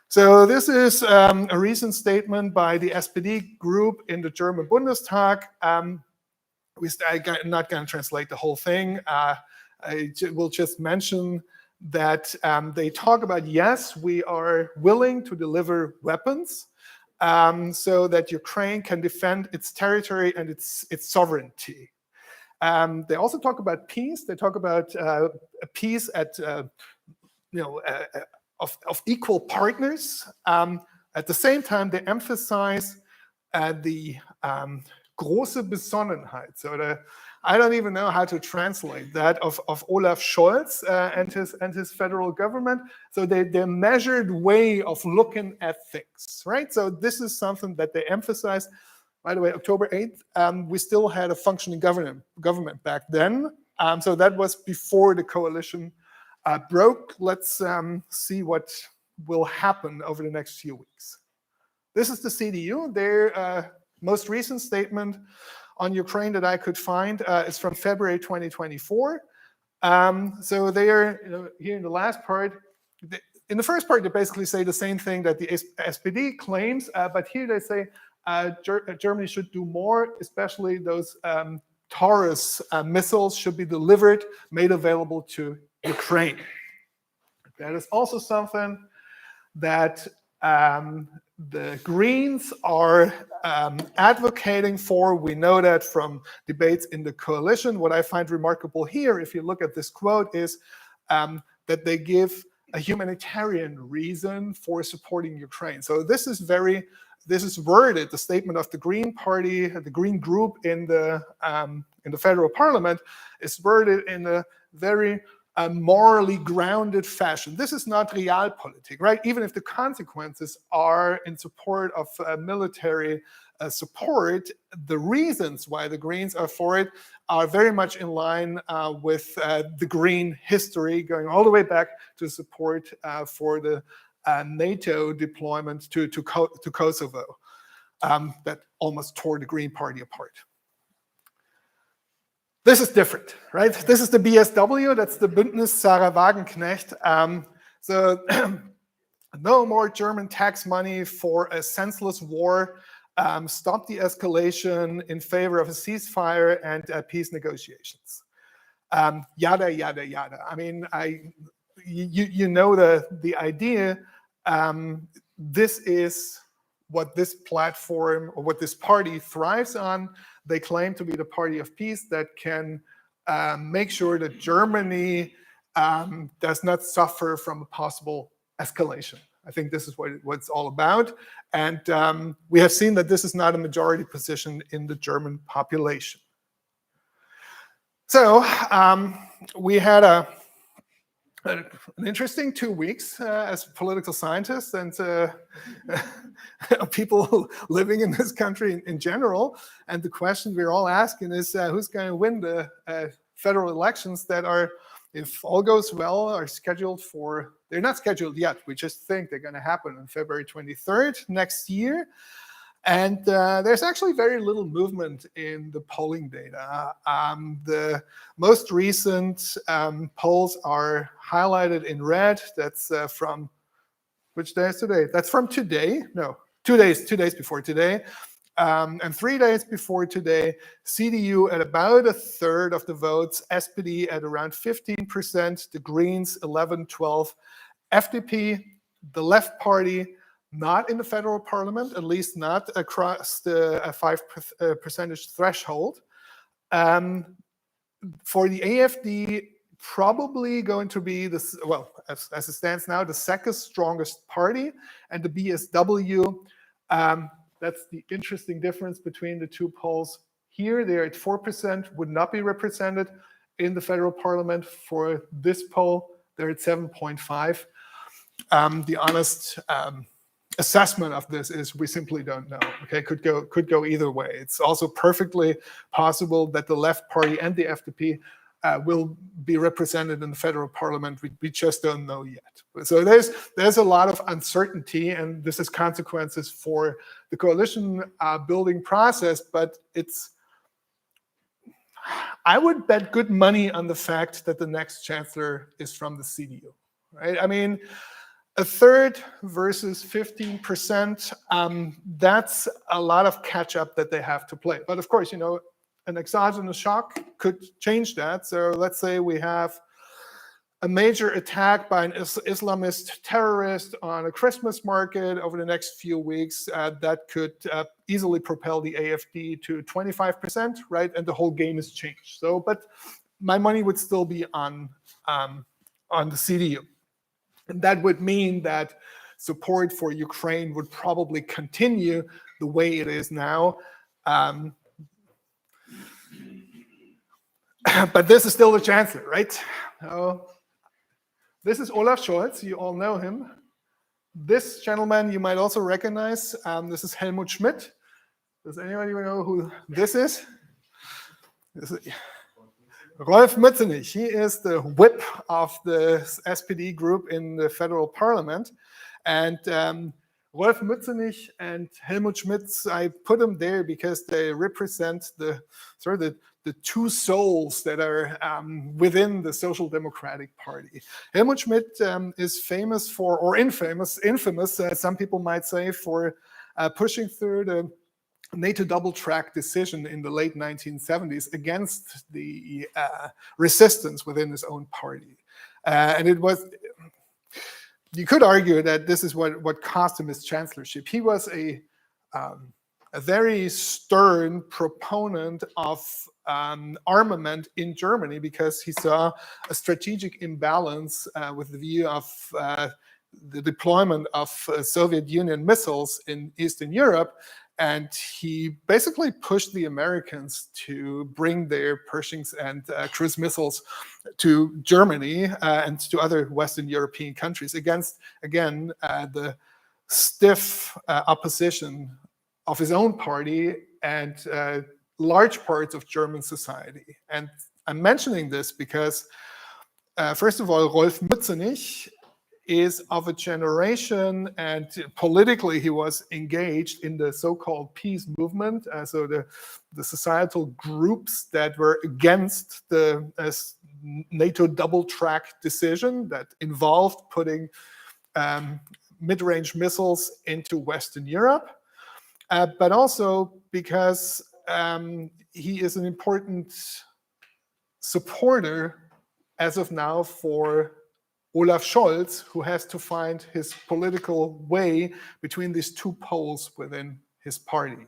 So this is a recent statement by the SPD group in the German Bundestag. I'm not going to translate the whole thing. I will just mention that they talk about, yes, we are willing to deliver weapons so that Ukraine can defend its territory and its sovereignty. They also talk about peace. They talk about a peace at of equal partners. At the same time, they emphasize the große Besonnenheit. So I don't even know how to translate that, of Olaf Scholz and his federal government. So their measured way of looking at things, right? So this is something that they emphasize. By the way, October 8th, we still had a functioning government back then. So that was before the coalition broke. Let's see what will happen over the next few weeks. This is the CDU. Their most recent statement on Ukraine that I could find is from February 2024. So they are here in the last part. In the first part, they basically say the same thing that the SPD claims, but here they say Germany should do more, especially those Taurus missiles should be delivered, made available to Ukraine. That is also something that the Greens are advocating for. We know that from debates in the coalition. What I find remarkable here, if you look at this quote, is that they give a humanitarian reason for supporting Ukraine. So this is worded, the statement of the Green Party, the Green Group in the federal parliament is worded in a very morally grounded fashion. This is not realpolitik, right? Even if the consequences are in support of military support, the reasons why the Greens are for it are very much in line with the Green history, going all the way back to support for the NATO deployment to Kosovo that almost tore the Green Party apart. This is different, right? This is the BSW, that's the Bündnis Sarah Wagenknecht. So no more German tax money for a senseless war. Stop the escalation in favor of a ceasefire and peace negotiations. Yada, yada, yada. I mean, you know the idea. This is what this platform or what this party thrives on. They claim to be the party of peace that can make sure that Germany does not suffer from a possible escalation. I think this is what it's all about. And we have seen that this is not a majority position in the German population. So we had an interesting 2 weeks as political scientists and people living in this country in general. And the question we're all asking is who's going to win the federal elections that are, if all goes well, are scheduled for, they're not scheduled yet. We just think they're going to happen on February 23rd next year. And there's actually very little movement in the polling data. The most recent polls are highlighted in red. That's from, which day is today? That's from today. No, 2 days before today. And 3 days before today, CDU at about a third of the votes, SPD at around 15%, the Greens 11, 12, FDP, the left party, not in the federal parliament, at least not across the 5% threshold. For the AfD, probably going to be, this, well, as it stands now, the second strongest party, and the BSW, that's the interesting difference between the two polls Here they're at 4%, would not be represented in the federal parliament. For this poll, they're at 7.5. The honest assessment of this is we simply don't know. Okay, could go either way. It's also perfectly possible that the left party and the FDP will be represented in the federal parliament. We just don't know yet. So there's a lot of uncertainty, and this has consequences for the coalition building process. But I would bet good money on the fact that the next chancellor is from the CDU, right? I mean, a third versus 15%, that's a lot of catch up that they have to play. But of course, you know, an exogenous shock could change that. So let's say we have a major attack by an Islamist terrorist on a Christmas market over the next few weeks that could easily propel the AfD to 25%, right? And the whole game is changed. So, but my money would still be on the CDU. And that would mean that support for Ukraine would probably continue the way it is now. But this is still the chancellor, right? This is Olaf Scholz. You all know him. This gentleman you might also recognize. This is Helmut Schmidt. Does anybody know who this is? This is Rolf Mützenich. He is the whip of the SPD group in the federal parliament. And Rolf Mützenich and Helmut Schmidt, I put them there because they represent the two souls that are within the Social Democratic Party. Helmut Schmidt is famous for, or infamous, some people might say, for pushing through the NATO double-track decision in the late 1970s against the resistance within his own party. And it was, you could argue that this is what cost him his chancellorship. He was a very stern proponent of armament in Germany because he saw a strategic imbalance with the view of the deployment of Soviet Union missiles in Eastern Europe. And he basically pushed the Americans to bring their Pershings and cruise missiles to Germany and to other Western European countries against, again, the stiff opposition of his own party and large parts of German society. And I'm mentioning this because, first of all, Rolf Mützenich is of a generation, and politically he was engaged in the so-called peace movement, so the societal groups that were against the NATO double-track decision that involved putting mid-range missiles into Western Europe, but also because he is an important supporter as of now for Olaf Scholz, who has to find his political way between these two poles within his party.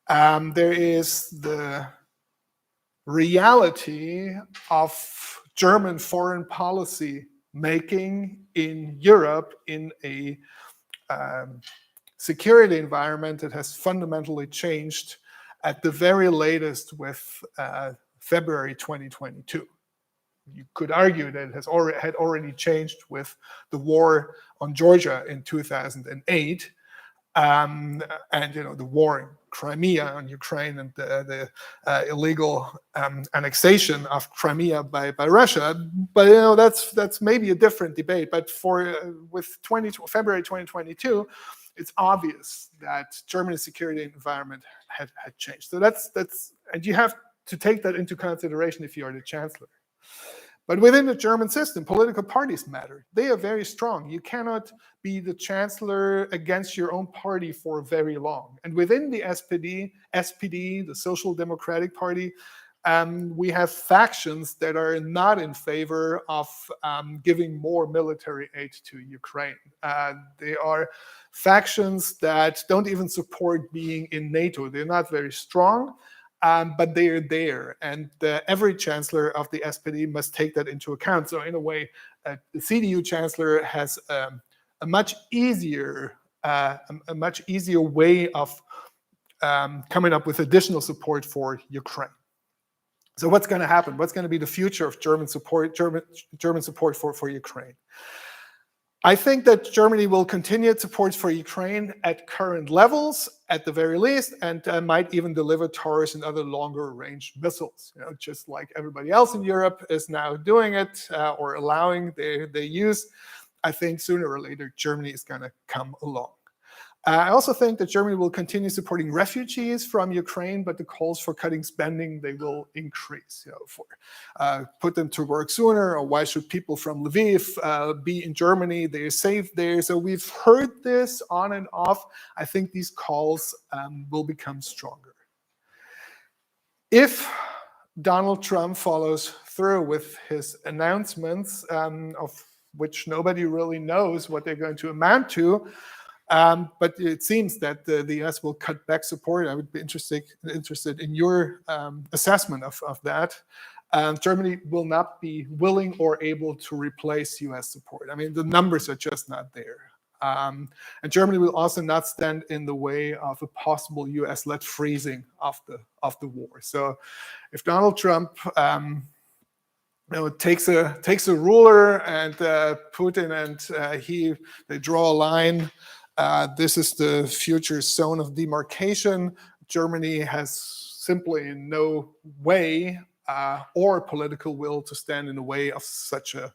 There is the reality of German foreign policy making in Europe in a security environment that has fundamentally changed at the very latest with February 2022. You could argue that it had already changed with the war on Georgia in 2008, and the war in Crimea on Ukraine and the illegal annexation of Crimea by Russia. But that's maybe a different debate. But with February 2022, it's obvious that Germany's security environment had changed. So that's and you have to take that into consideration if you are the chancellor. But within the German system, political parties matter. They are very strong. You cannot be the chancellor against your own party for very long. And within the SPD, the Social Democratic Party, we have factions that are not in favor of giving more military aid to Ukraine. They are factions that don't even support being in NATO. They're not very strong. But they are there, and every chancellor of the SPD must take that into account. So in a way, the CDU chancellor has a much easier way of coming up with additional support for Ukraine. So what's going to happen? What's going to be the future of German support for Ukraine? I think that Germany will continue its support for Ukraine at current levels, at the very least, and might even deliver Taurus and other longer-range missiles. You know, just like everybody else in Europe is now doing it or allowing their use. I think sooner or later Germany is going to come along. I also think that Germany will continue supporting refugees from Ukraine, but the calls for cutting spending, they will increase. You know, for put them to work sooner, or why should people from Lviv be in Germany? They're safe there. So we've heard this on and off. I think these calls will become stronger. If Donald Trump follows through with his announcements, of which nobody really knows what they're going to amount to, but it seems that the US will cut back support. I would be interested in your assessment of that. Germany will not be willing or able to replace US support. I mean, the numbers are just not there. And Germany will also not stand in the way of a possible US-led freezing of the war. So if Donald Trump takes a ruler and Putin and they draw a line. This is the future zone of demarcation. Germany has simply no way or political will to stand in the way of such a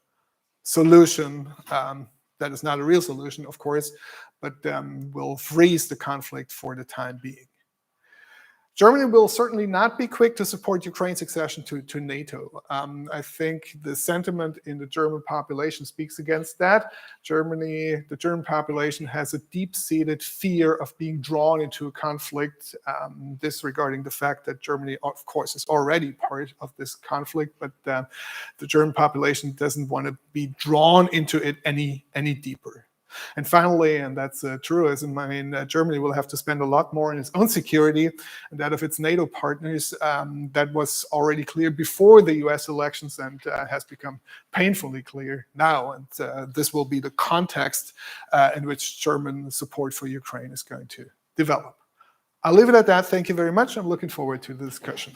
solution. That is not a real solution, of course, but will freeze the conflict for the time being. Germany will certainly not be quick to support Ukraine's accession to NATO. I think the sentiment in the German population speaks against that. The German population has a deep-seated fear of being drawn into a conflict, disregarding the fact that Germany, of course, is already part of this conflict, but the German population doesn't want to be drawn into it any deeper. And finally, and that's a truism, I mean, Germany will have to spend a lot more on its own security and that of its NATO partners. That was already clear before the US elections and has become painfully clear now. And this will be the context in which German support for Ukraine is going to develop. I'll leave it at that. Thank you very much. I'm looking forward to the discussion.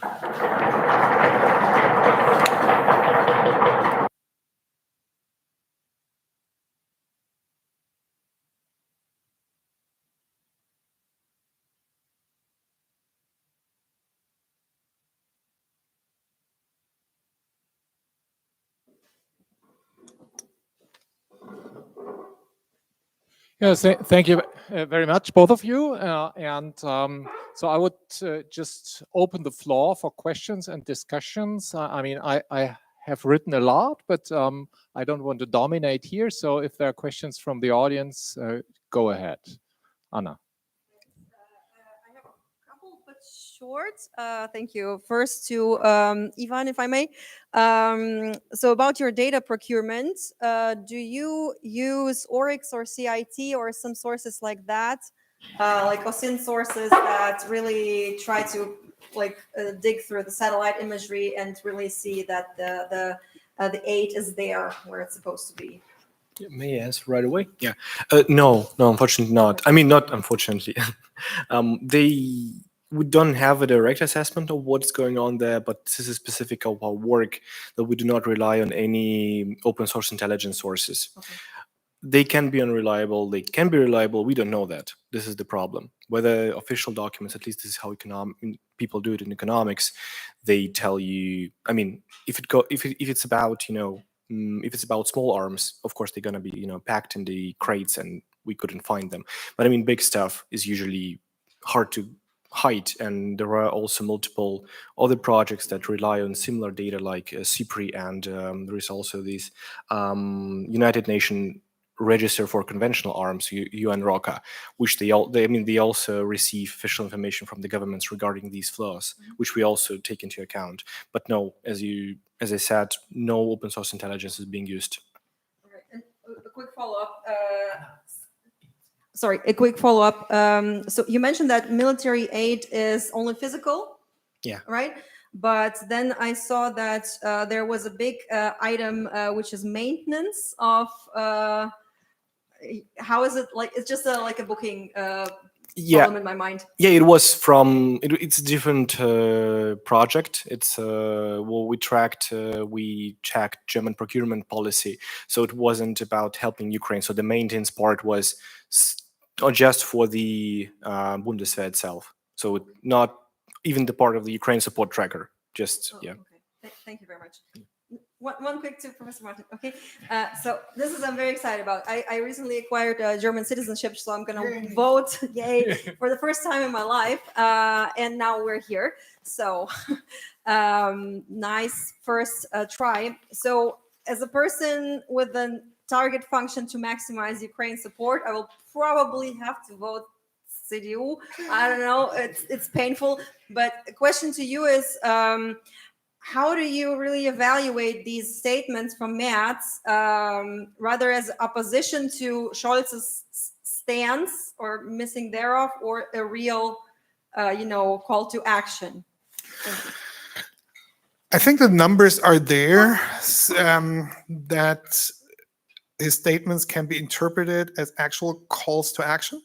Yes, thank you very much, both of you. So I would just open the floor for questions and discussions. I mean, I have written a lot, but I don't want to dominate here. So if there are questions from the audience, go ahead. Anna. I have a couple, but short. Thank you. First to Ivan, if I may. So about your data procurement, do you use Oryx or CIT or some sources like that, like OSINT sources that really try to dig through the satellite imagery and really see that the aid is there where it's supposed to be? May I answer right away? Yeah. No, unfortunately not. I mean, not unfortunately. We don't have a direct assessment of what's going on there, but this is specific of our work that we do not rely on any open source intelligence sources. Okay. They can be unreliable, they can be reliable, we don't know that. This is the problem. Whether official documents, at least this is how people do it in economics, they tell you, I mean, if it's about, if it's about small arms, of course they're gonna be, packed in the crates and we couldn't find them. But I mean, big stuff is usually hard to hide, and there are also multiple other projects that rely on similar data like CIPRI, and there is also this United Nations Register for Conventional Arms, UN-ROCA, which they also receive official information from the governments regarding these flows, which we also take into account. But no, as I said, no open source intelligence is being used. All right. And a quick follow-up. So you mentioned that military aid is only physical. Yeah. Right. But then I saw that there was a big item which is maintenance of. How is it like? It's just like a booking problem in my mind. Yeah, it was from. It's a different project. It's we checked German procurement policy, so it wasn't about helping Ukraine. So the maintenance part was just for the Bundeswehr itself. So not even the part of the Ukraine support tracker. Just yeah. Okay. Thank you very much. One quick to Professor Martin. Okay, so this is I'm very excited about. I recently acquired German citizenship, so I'm going to vote, yay, for the first time in my life. And now we're here. So nice first try. So as a person with a target function to maximize Ukraine support, I will probably have to vote CDU. I don't know. It's painful. But the question to you is, how do you really evaluate these statements from Merz, rather as opposition to Scholz's stance or missing thereof, or a real, call to action? I think the numbers are there, that his statements can be interpreted as actual calls to action.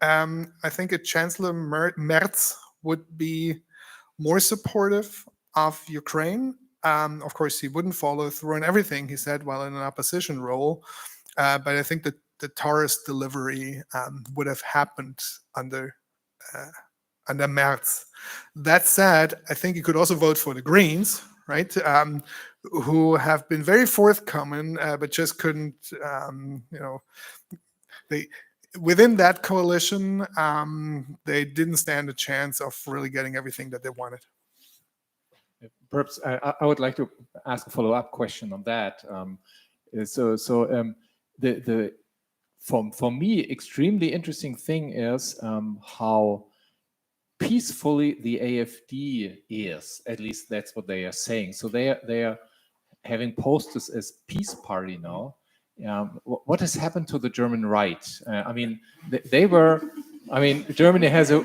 I think a Chancellor Merz would be more supportive of Ukraine. Of course, he wouldn't follow through on everything he said while in an opposition role, but I think that the Taurus delivery would have happened under Merz. That said, I think you could also vote for the Greens, right? Who have been very forthcoming, but just couldn't, within that coalition, they didn't stand a chance of really getting everything that they wanted. Perhaps I would like to ask a follow-up question on that. For me, extremely interesting thing is how peacefully the AfD is. At least that's what they are saying. So they are having posters as peace party now. What has happened to the German right? I mean, they were. I mean, Germany has a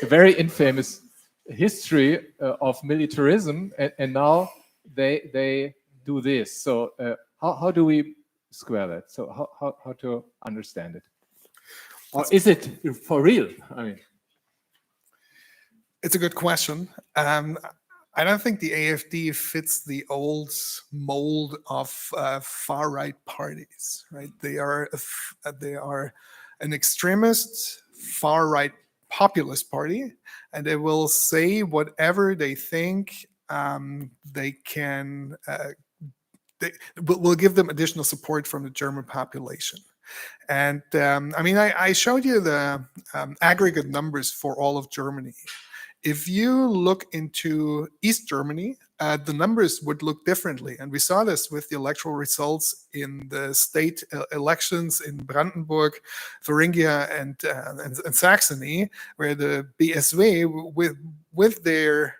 very infamous history of militarism, and now they do this. So how do we square that? So how to understand it? Or is it for real? I mean, it's a good question. I don't think the AfD fits the old mold of far-right parties. Right? They are an extremist far-right populist party, and they will say whatever they think they can. Will give them additional support from the German population. And I mean, I showed you the aggregate numbers for all of Germany. If you look into East Germany, the numbers would look differently. And we saw this with the electoral results in the state elections in Brandenburg, Thuringia, and Saxony, where the BSW, with their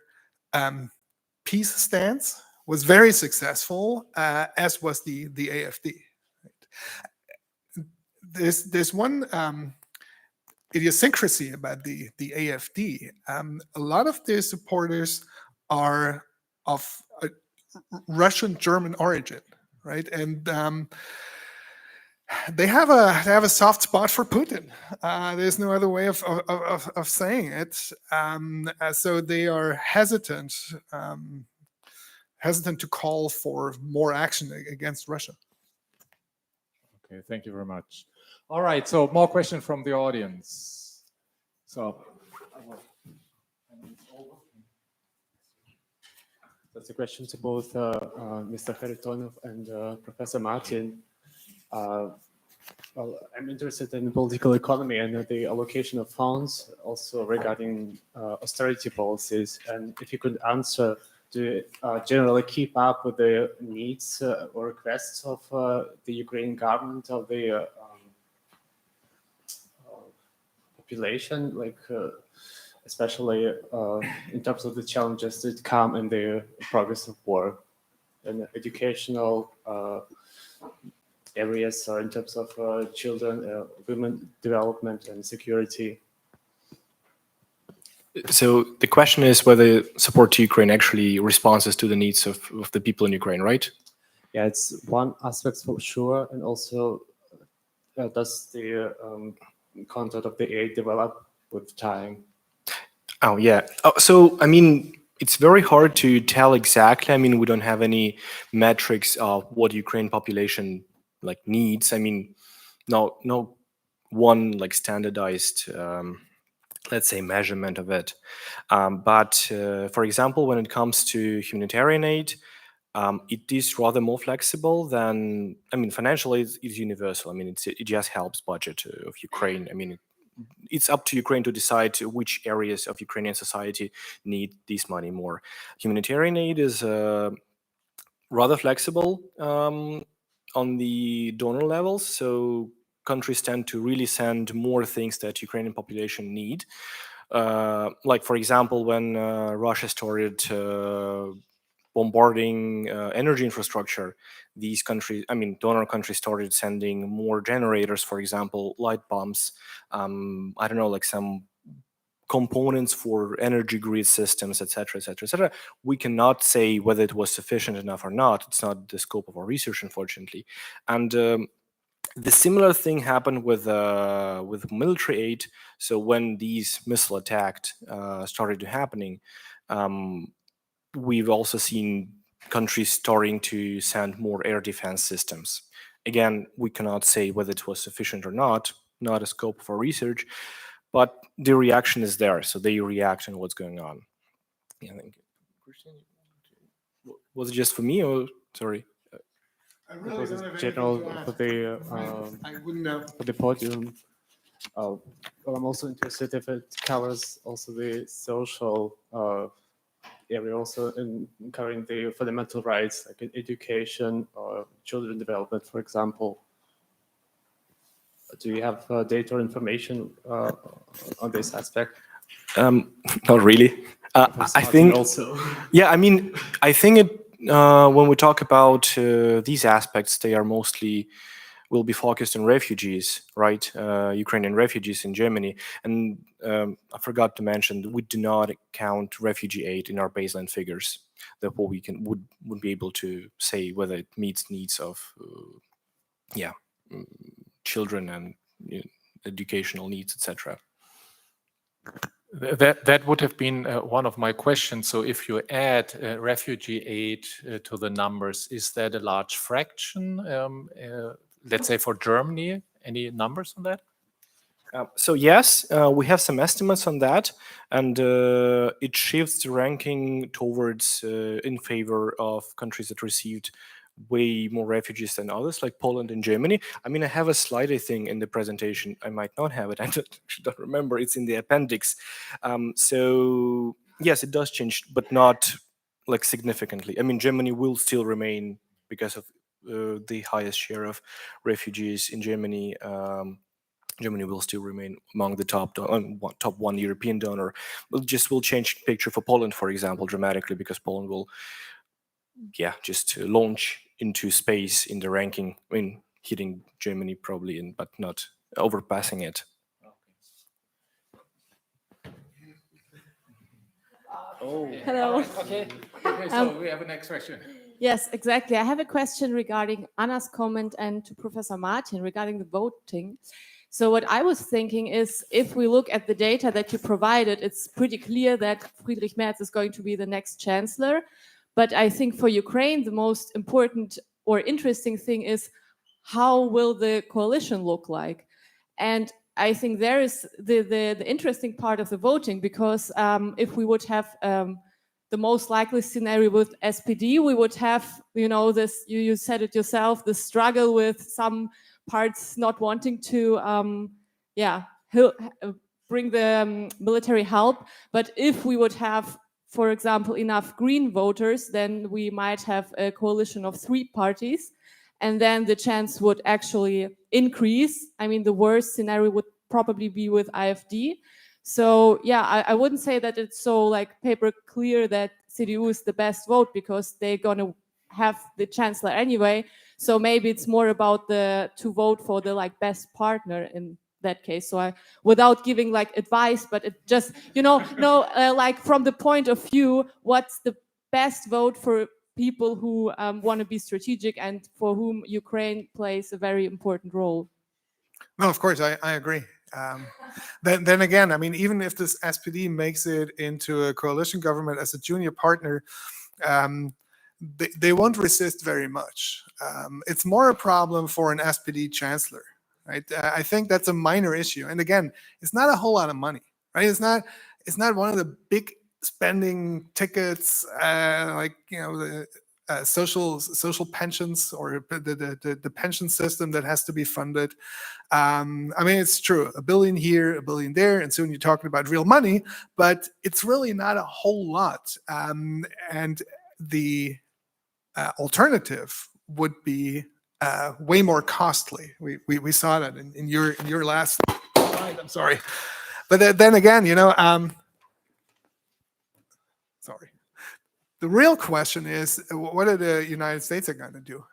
peace stance, was very successful, as was the AfD. There's one idiosyncrasy about the AfD. A lot of their supporters are of Russian-German origin, right? And they have a soft spot for Putin. There's no other way of saying it. So they are hesitant to call for more action against Russia. Okay, thank you very much. All right, so more questions from the audience. So that's a question to both Mr. Kharitonov and Professor Martin. Well, I'm interested in political economy and the allocation of funds, also regarding austerity policies. And if you could answer, do you generally keep up with the needs or requests of the Ukrainian government, of the population, like especially in terms of the challenges that come in the progress of war and educational areas, or in terms of children, women development and security? So the question is whether support to Ukraine actually responds to the needs of the people in Ukraine, right? Yeah, it's one aspect for sure, and also does the content of the aid develop with time? Oh, yeah. So, I mean, it's very hard to tell exactly. I mean, we don't have any metrics of what Ukraine population like needs. I mean, no one like standardized, let's say, measurement of it. But for example, when it comes to humanitarian aid, it is rather more flexible than, I mean, financial aid is universal. I mean, it just helps budget of Ukraine. I mean, it's up to Ukraine to decide which areas of Ukrainian society need this money more. Humanitarian aid is rather flexible on the donor levels. So countries tend to really send more things that Ukrainian population need. Like, for example, when Russia started bombarding energy infrastructure, these countries, I mean, donor countries started sending more generators, for example, light bulbs, I don't know, like some components for energy grid systems, etc., etc., etc. We cannot say whether it was sufficient enough or not. It's not the scope of our research, unfortunately. And the similar thing happened with military aid. So when these missile attacks started happening, we've also seen countries starting to send more air defense systems. Again, we cannot say whether it was sufficient or not a scope for research, but the reaction is there. So they react on what's going on. Yeah, I think. Was it just for me or sorry? I It really was don't have general anything to for ask. the I wouldn't know. for the podium. Well, I'm also interested if it covers also the social area, also in covering the fundamental rights, like education or children development, for example. Do you have data or information on this aspect? Not really. I think also. Yeah, I mean, I think it when we talk about these aspects, they are mostly will be focused on refugees, right? Ukrainian refugees in Germany, and I forgot to mention that we do not count refugee aid in our baseline figures. Therefore, we would be able to say whether it meets needs of children and educational needs, etc. That would have been one of my questions. So if you add refugee aid to the numbers, is that a large fraction? Let's say for Germany, any numbers on that? So yes, we have some estimates on that, and it shifts the ranking towards in favor of countries that received way more refugees than others, like Poland and Germany. I mean, I have a slide, I think, in the presentation. I might not have it. I don't remember. It's in the appendix. So yes, it does change, but not like significantly. I mean, Germany will still remain because of the highest share of refugees in Germany. Germany will still remain among the top one European donor. Will change the picture for Poland, for example, dramatically, because Poland will, just launch into space in the ranking. I mean, hitting Germany probably, but not overpassing it. Hello. Okay. So we have a next question. Yes, exactly. I have a question regarding Anna's comment and to Professor Martin regarding the voting. So what I was thinking is, if we look at the data that you provided, it's pretty clear that Friedrich Merz is going to be the next chancellor. But I think for Ukraine, the most important or interesting thing is, how will the coalition look like? And I think there is the interesting part of the voting, because if we would have the most likely scenario with SPD, we would have, this, you said it yourself, the struggle with some parts not wanting to, bring the military help. But if we would have, for example, enough Green voters, then we might have a coalition of 3 parties. And then the chance would actually increase. I mean, the worst scenario would probably be with AfD. So yeah, I wouldn't say that it's so like paper clear that CDU is the best vote, because they're gonna have the chancellor anyway. So maybe it's more about to vote for the like best partner in that case. So without giving like advice, but it just, like from the point of view, what's the best vote for people who want to be strategic and for whom Ukraine plays a very important role. No, of course, I agree. Then again, I mean, even if this SPD makes it into a coalition government as a junior partner, they won't resist very much. It's more a problem for an SPD chancellor, right? I think that's a minor issue. And again, it's not a whole lot of money, right? It's not one of the big spending tickets, like, you know, the social pensions or the pension system that has to be funded. I mean, it's true, $1 billion here, $1 billion there, and soon you're talking about real money, but it's really not a whole lot. And the alternative would be way more costly. We saw that in your last slide. I'm sorry, but then again, you know, sorry. The real question is, what are the United States going to do?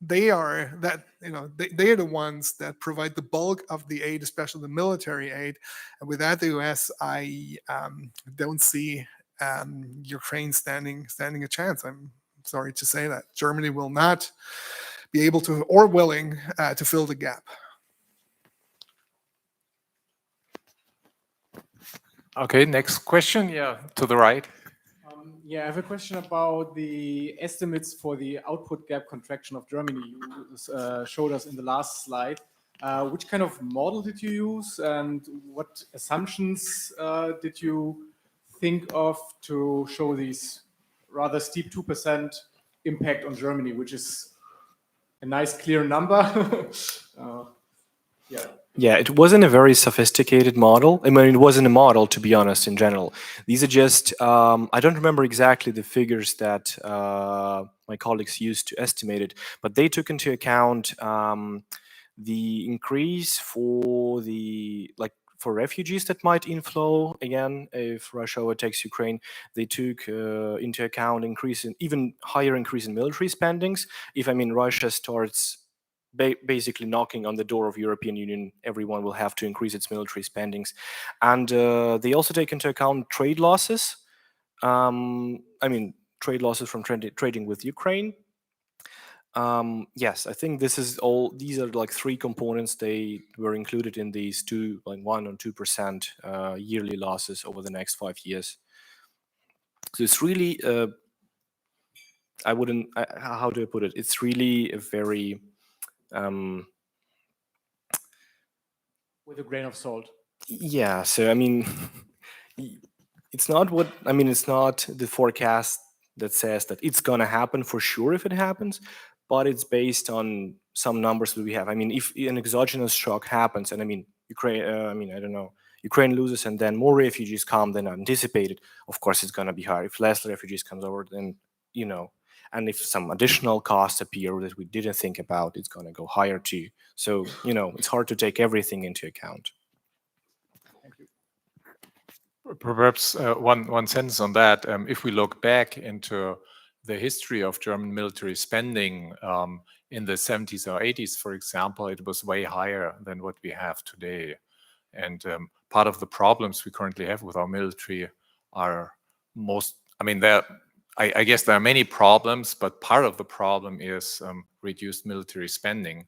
They are the ones that provide the bulk of the aid, especially the military aid. And without the US, I don't see Ukraine standing a chance. I'm sorry to say that. Germany will not be able to or willing to fill the gap. Okay, next question. Yeah, to the right. Yeah, I have a question about the estimates for the output gap contraction of Germany. You showed us in the last slide. Which kind of model did you use, and what assumptions did you think of to show these rather steep 2% impact on Germany, which is a nice clear number? Yeah. Yeah, it wasn't a very sophisticated model. I mean, it wasn't a model, to be honest, in general. These are just, I don't remember exactly the figures that my colleagues used to estimate it, but they took into account the increase for refugees that might inflow again if Russia overtakes Ukraine. They took into account even higher increase in military spendings. If, I mean, Russia starts basically knocking on the door of European Union, everyone will have to increase its military spendings. And they also take into account trade losses. I mean, trade losses from trading with Ukraine. Yes, I think these are like three components. They were included in these 1 or 2% yearly losses over the next 5 years. So it's really, how do I put it? It's really a very, with a grain of salt. Yeah, so I mean, it's not the forecast that says that it's gonna happen for sure if it happens, but it's based on some numbers that we have. I mean, if an exogenous shock happens, and I mean, Ukraine loses and then more refugees come than anticipated, of course it's gonna be higher. If less refugees comes over, then, you know, and if some additional costs appear that we didn't think about, it's gonna go higher too. So, you know, it's hard to take everything into account. Perhaps one sentence on that. If we look back into the history of German military spending in the 70s or 80s, for example, it was way higher than what we have today. And part of the problems we currently have with our military are I guess there are many problems, but part of the problem is reduced military spending.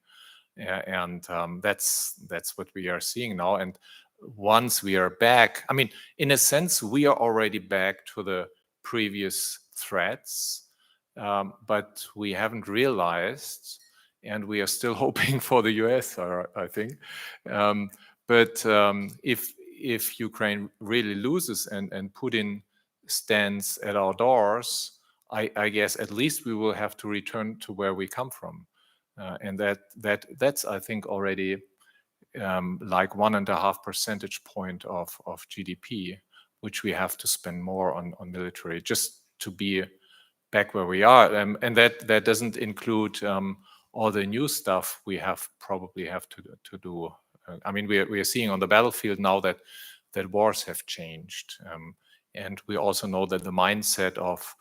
And that's what we are seeing now. And once we are back, I mean, in a sense, we are already back to the previous threats, but we haven't realized, and we are still hoping for the US, I think. But if Ukraine really loses and Putin stands at our doors, I guess at least we will have to return to where we come from. And that's, I think, already like 1.5 percentage point of GDP, which we have to spend more on military just to be back where we are. And that doesn't include all the new stuff we probably have to do. I mean, we are seeing on the battlefield now that wars have changed. And we also know that the mindset of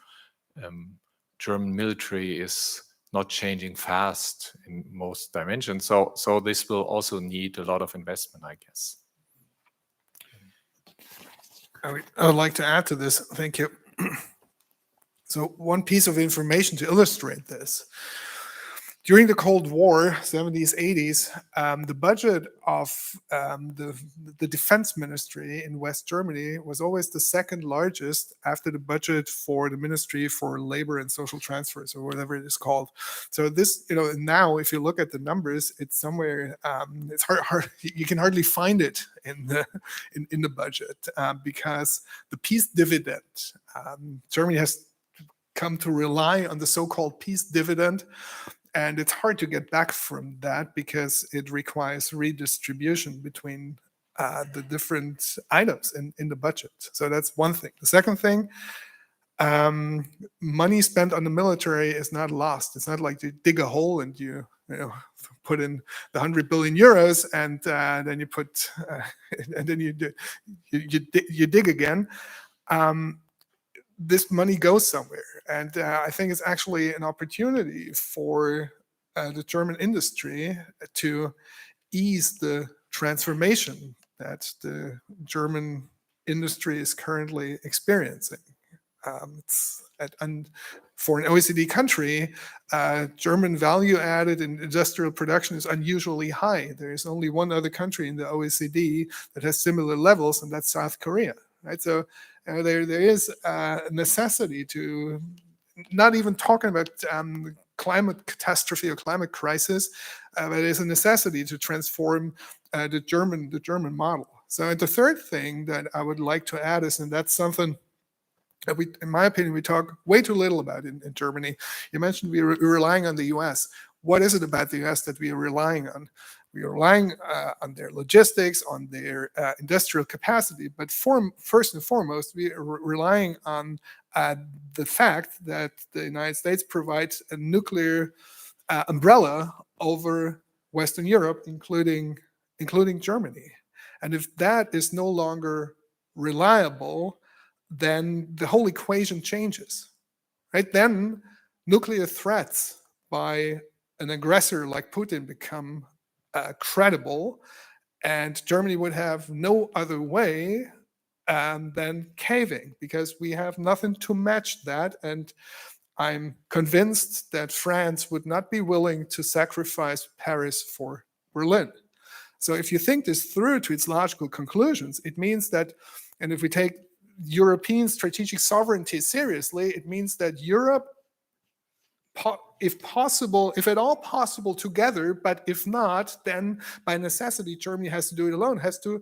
German military is not changing fast in most dimensions. So this will also need a lot of investment, I guess. I would like to add to this. Thank you. So one piece of information to illustrate this. During the Cold War, 70s, 80s, the budget of the defense ministry in West Germany was always the second largest after the budget for the Ministry for Labor and Social Transfers, or whatever it is called. So this, now if you look at the numbers, it's somewhere, it's hard, you can hardly find it in the budget because the peace dividend, Germany has come to rely on the so-called peace dividend. And it's hard to get back from that because it requires redistribution between the different items in the budget. So that's one thing. The second thing, money spent on the military is not lost. It's not like you dig a hole and you put in the 100 billion euros and then you put and then you dig again. This money goes somewhere. And I think it's actually an opportunity for the German industry to ease the transformation that the German industry is currently experiencing. And for an OECD country, German value added in industrial production is unusually high. There is only one other country in the OECD that has similar levels, and that's South Korea. Right? So there is a necessity to, not even talking about climate catastrophe or climate crisis, but there's a necessity to transform the German model. So the third thing that I would like to add is, and that's something that we, in my opinion, we talk way too little about in Germany. You mentioned we're relying on the US. What is it about the US that we are relying on? We are relying on their logistics, on their industrial capacity, but first and foremost, we are relying on the fact that the United States provides a nuclear umbrella over Western Europe, including Germany. And if that is no longer reliable, then the whole equation changes, right? Then nuclear threats by an aggressor like Putin become credible, and Germany would have no other way than caving, because we have nothing to match that. And I'm convinced that France would not be willing to sacrifice Paris for Berlin. So if you think this through to its logical conclusions, it means that, and if we take European strategic sovereignty seriously, it means that Europe, if possible, if at all possible, together, but if not, then by necessity, Germany has to do it alone, has to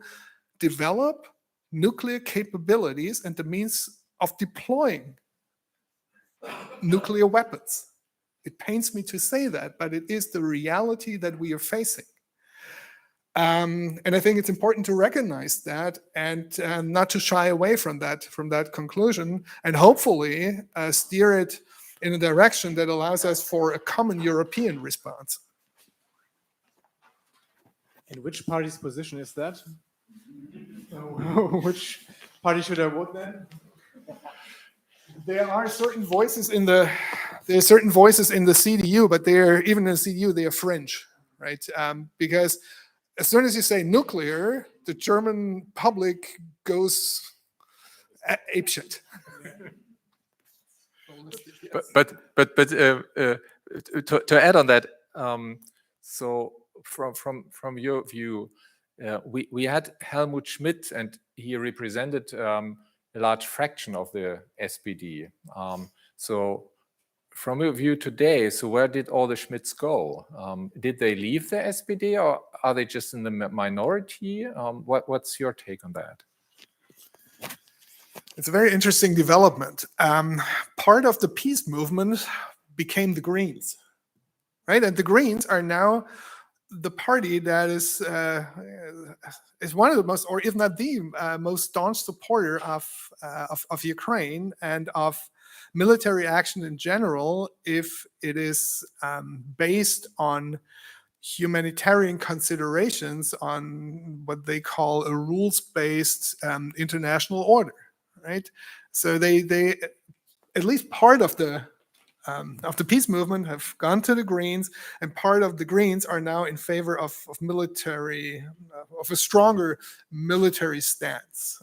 develop nuclear capabilities and the means of deploying nuclear weapons. It pains me to say that, but it is the reality that we are facing. And I think it's important to recognize that and not to shy away from that conclusion, and hopefully steer it in a direction that allows us for a common European response. And which party's position is that? Which party should I vote then? There are certain voices in the CDU, but they're even in the CDU they are fringe, right? Because as soon as you say nuclear, the German public goes apeshit. But to add on that, so from your view, we had Helmut Schmidt, and he represented a large fraction of the SPD. So from your view today, so where did all the Schmidts go? Did they leave the SPD, or are they just in the minority? What's your take on that? It's a very interesting development. Part of the peace movement became the Greens, right? And the Greens are now the party that is one of the most, or if not the most staunch supporter of Ukraine and of military action in general, if it is based on humanitarian considerations, on what they call a rules-based international order, right? So they at least part of the peace movement have gone to the Greens, and part of the Greens are now in favor of military, of a stronger military stance.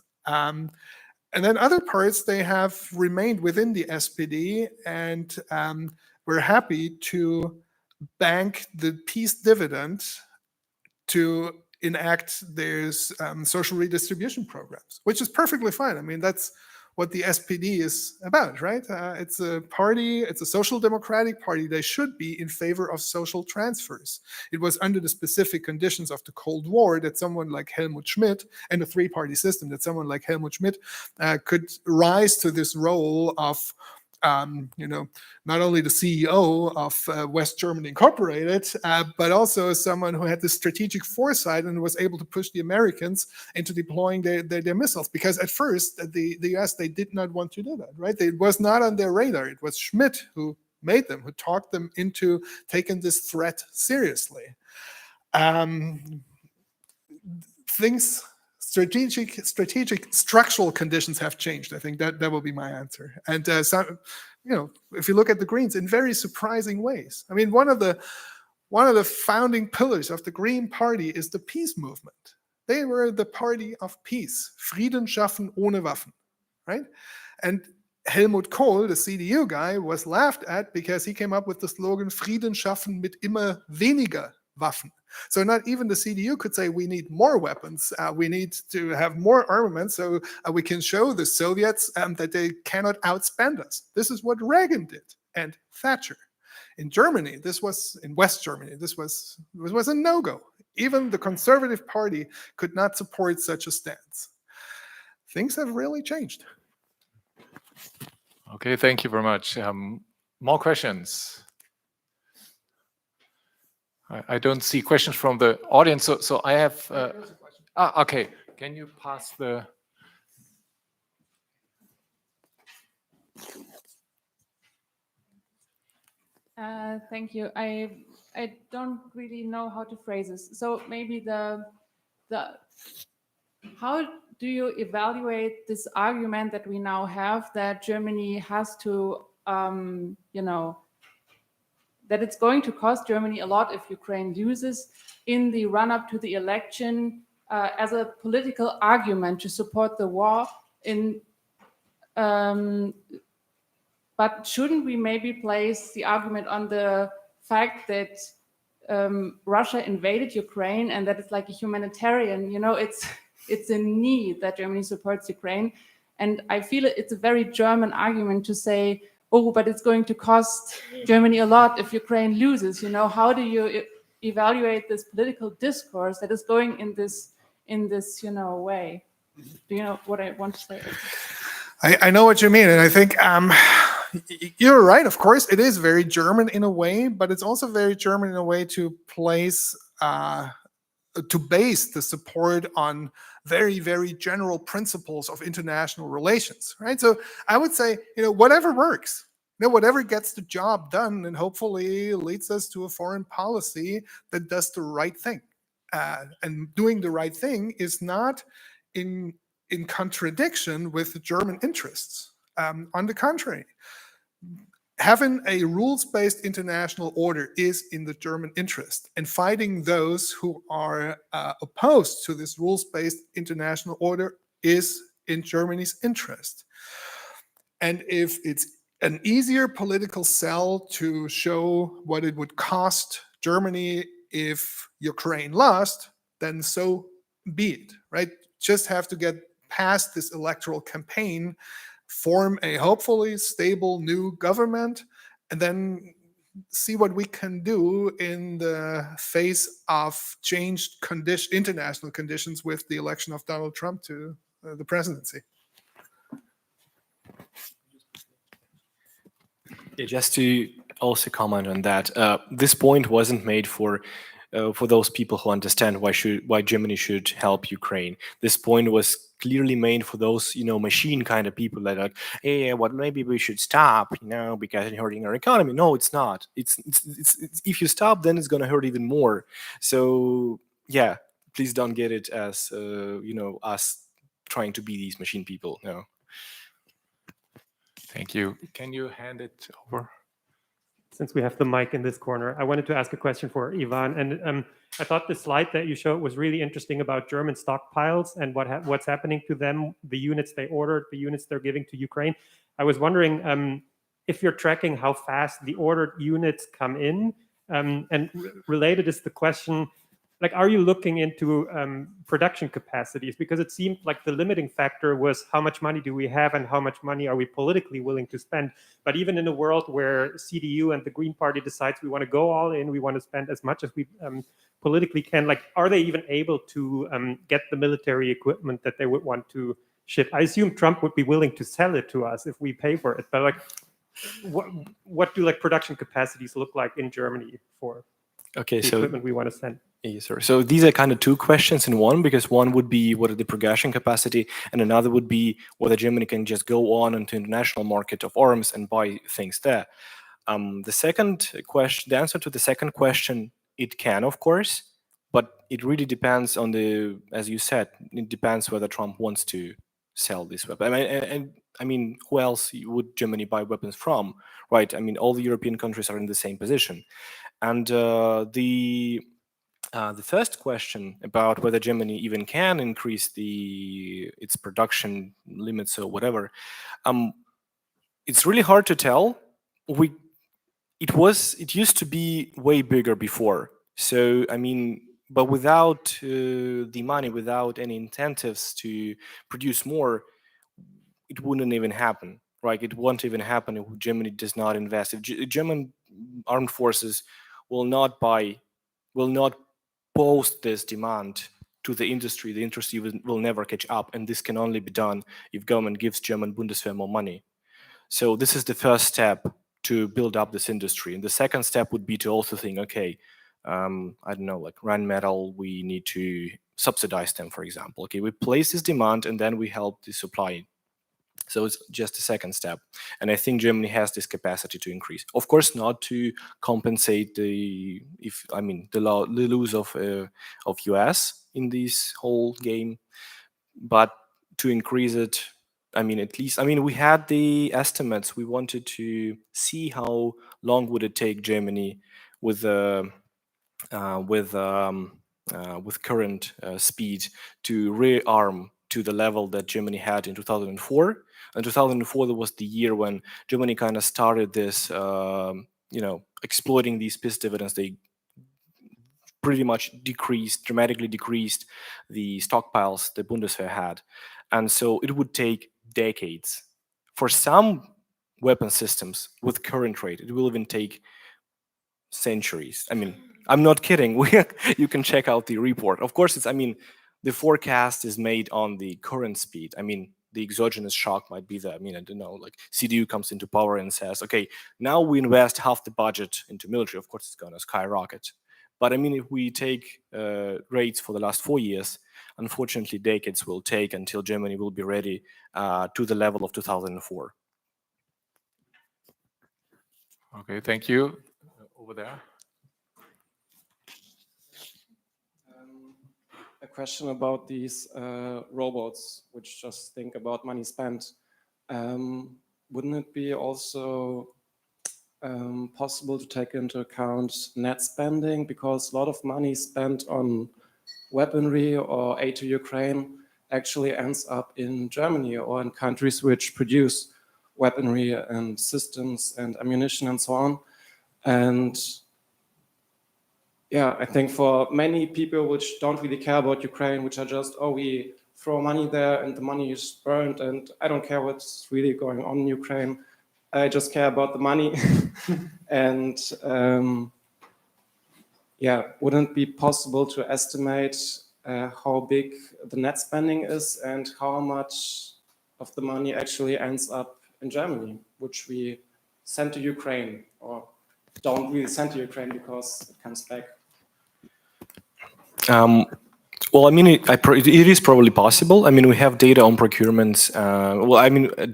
And then other parts, they have remained within the SPD, and we're happy to bank the peace dividend to enact these social redistribution programs, which is perfectly fine. I mean, that's what the SPD is about, right? It's a party, it's a social democratic party. They should be in favor of social transfers. It was under the specific conditions of the Cold War that someone like Helmut Schmidt, and the three-party system, that someone like Helmut Schmidt could rise to this role of not only the CEO of West Germany Incorporated, but also someone who had the strategic foresight and was able to push the Americans into deploying their missiles. Because at first, the US, they did not want to do that, right? It was not on their radar. It was Schmidt who made them, who talked them into taking this threat seriously. Strategic structural conditions have changed. I think that will be my answer. And if you look at the Greens, in very surprising ways. I mean, one of the founding pillars of the Green Party is the peace movement. They were the party of peace, Frieden schaffen ohne Waffen, right? And Helmut Kohl, the CDU guy, was laughed at because he came up with the slogan Frieden schaffen mit immer weniger Waffen. So not even the CDU could say we need more weapons, we need to have more armaments so we can show the Soviets that they cannot outspend us. This is what Reagan did, and Thatcher. In Germany, in West Germany, this was a no-go. Even the Conservative Party could not support such a stance. Things have really changed. Okay, thank you very much. More questions? I don't see questions from the audience, so I have. Okay, can you pass the? Thank you. I don't really know how to phrase this. So maybe how do you evaluate this argument that we now have that Germany has to, that it's going to cost Germany a lot if Ukraine loses in the run-up to the election as a political argument to support the war. But shouldn't we maybe place the argument on the fact that Russia invaded Ukraine and that it's like a humanitarian, it's a need that Germany supports Ukraine. And I feel it's a very German argument to say, oh, but it's going to cost Germany a lot if Ukraine loses. How do you evaluate this political discourse that is going in this way? Do you know what I want to say? I know what you mean, and I think you're right. Of course, it is very German in a way, but it's also very German in a way to base the support on very, very general principles of international relations, right? So I would say, whatever works, whatever gets the job done and hopefully leads us to a foreign policy that does the right thing. And doing the right thing is not in contradiction with the German interests. On the contrary, having a rules-based international order is in the German interest, and fighting those who are opposed to this rules-based international order is in Germany's interest. And if it's an easier political sell to show what it would cost Germany if Ukraine lost, then so be it, right? Just have to get past this electoral campaign, form a hopefully stable new government, and then see what we can do in the face of changed international conditions with the election of Donald Trump to the presidency. Yeah, just to also comment on that, this point wasn't made for those people who understand why Germany should help Ukraine. This point was clearly made for those, machine kind of people that are, hey, well, maybe we should stop, because it's hurting our economy. No, it's not. It's if you stop, then it's going to hurt even more. So yeah, please don't get it as us trying to be these machine people. No. Thank you. Can you hand it over? Since we have the mic in this corner, I wanted to ask a question for Ivan. And I thought the slide that you showed was really interesting about German stockpiles and what's happening to them, the units they ordered, the units they're giving to Ukraine. I was wondering if you're tracking how fast the ordered units come in, And related is the question, like, are you looking into production capacities? Because it seemed like the limiting factor was how much money do we have and how much money are we politically willing to spend. But even in a world where CDU and the Green Party decides we want to go all in, we want to spend as much as we politically can, like, are they even able to get the military equipment that they would want to ship? I assume Trump would be willing to sell it to us if we pay for it. But like, what do like production capacities look like in Germany for the equipment we want to send? Yes, sir. So these are kind of two questions in one, because one would be what are the production capacity, and another would be whether Germany can just go on into international market of arms and buy things there. The second question, the answer to the second question, it can, of course, but it really depends on as you said, it depends whether Trump wants to sell this weapon. I mean, who else would Germany buy weapons from, right? I mean, all the European countries are in the same position, and the first question about whether Germany even can increase its production limits or whatever, it's really hard to tell. It used to be way bigger before. So I mean, but without the money, without any incentives to produce more, it wouldn't even happen. Right? It won't even happen if Germany does not invest. If German armed forces will not post this demand to the industry will never catch up, and this can only be done if government gives German Bundeswehr more money. So this is the first step to build up this industry, and the second step would be to also think, okay, I don't know, like Rheinmetall, we need to subsidize them, for example. Okay, we place this demand and then we help the supply. So it's just a second step, and I think Germany has this capacity to increase. Of course, not to compensate the loss of US in this whole game, but to increase it. I mean, at least, I mean, we had the estimates. We wanted to see how long would it take Germany with current speed to rearm to the level that Germany had in 2004. And 2004 was the year when Germany kind of started this, exploiting these peace dividends. They pretty much dramatically decreased the stockpiles the Bundeswehr had. And so it would take decades. For some weapon systems with current rate, it will even take centuries. I mean, I'm not kidding. You can check out the report. Of course, the forecast is made on the current speed. I mean, the exogenous shock might be there. I mean, I don't know, like CDU comes into power and says, okay, now we invest half the budget into military. Of course, it's going to skyrocket. But I mean, if we take rates for the last 4 years, unfortunately, decades will take until Germany will be ready to the level of 2004. Okay, thank you. Over there. A question about these robots, which just think about money spent. Wouldn't it be also possible to take into account net spending? Because a lot of money spent on weaponry or aid to Ukraine actually ends up in Germany or in countries which produce weaponry and systems and ammunition and so on. And yeah, I think for many people which don't really care about Ukraine, which are just, oh, we throw money there and the money is burned and I don't care what's really going on in Ukraine. I just care about the money. And yeah, wouldn't it be possible to estimate how big the net spending is and how much of the money actually ends up in Germany, which we send to Ukraine or don't really send to Ukraine because it comes back? Well, I mean, it is probably possible. I mean, we have data on procurements.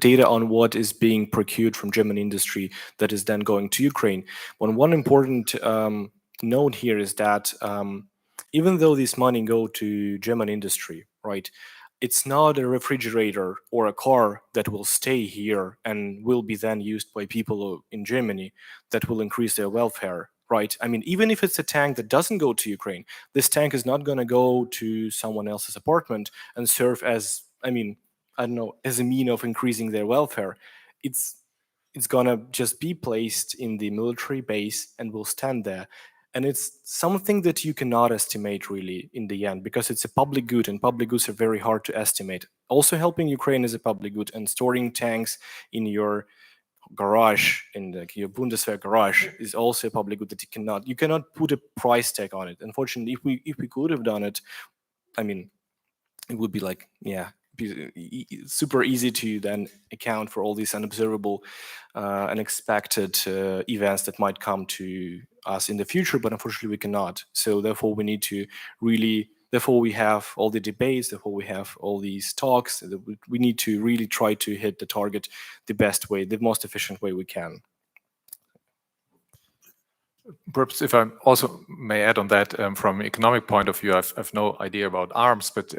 Data on what is being procured from German industry that is then going to Ukraine. One important note here is that even though this money go to German industry, right, it's not a refrigerator or a car that will stay here and will be then used by people in Germany that will increase their welfare. Right. I mean, even if it's a tank that doesn't go to Ukraine, this tank is not going to go to someone else's apartment and serve as, as a mean of increasing their welfare. It's it's gonna just be placed in the military base and will stand there. And it's something that you cannot estimate really in the end, because it's a public good, and public goods are very hard to estimate. Also, helping Ukraine is a public good, and storing tanks in your garage, in your Bundeswehr garage, is also a public good that you cannot put a price tag on it. Unfortunately, if we could have done it, I mean, it would be like, yeah, super easy to then account for all these unobservable, unexpected events that might come to us in the future, but unfortunately we cannot. So therefore we need to really, therefore we have all the debates, therefore we have all these talks. We need to really try to hit the target the best way, the most efficient way we can. Perhaps if I also may add on that, from an economic point of view, I've no idea about arms, but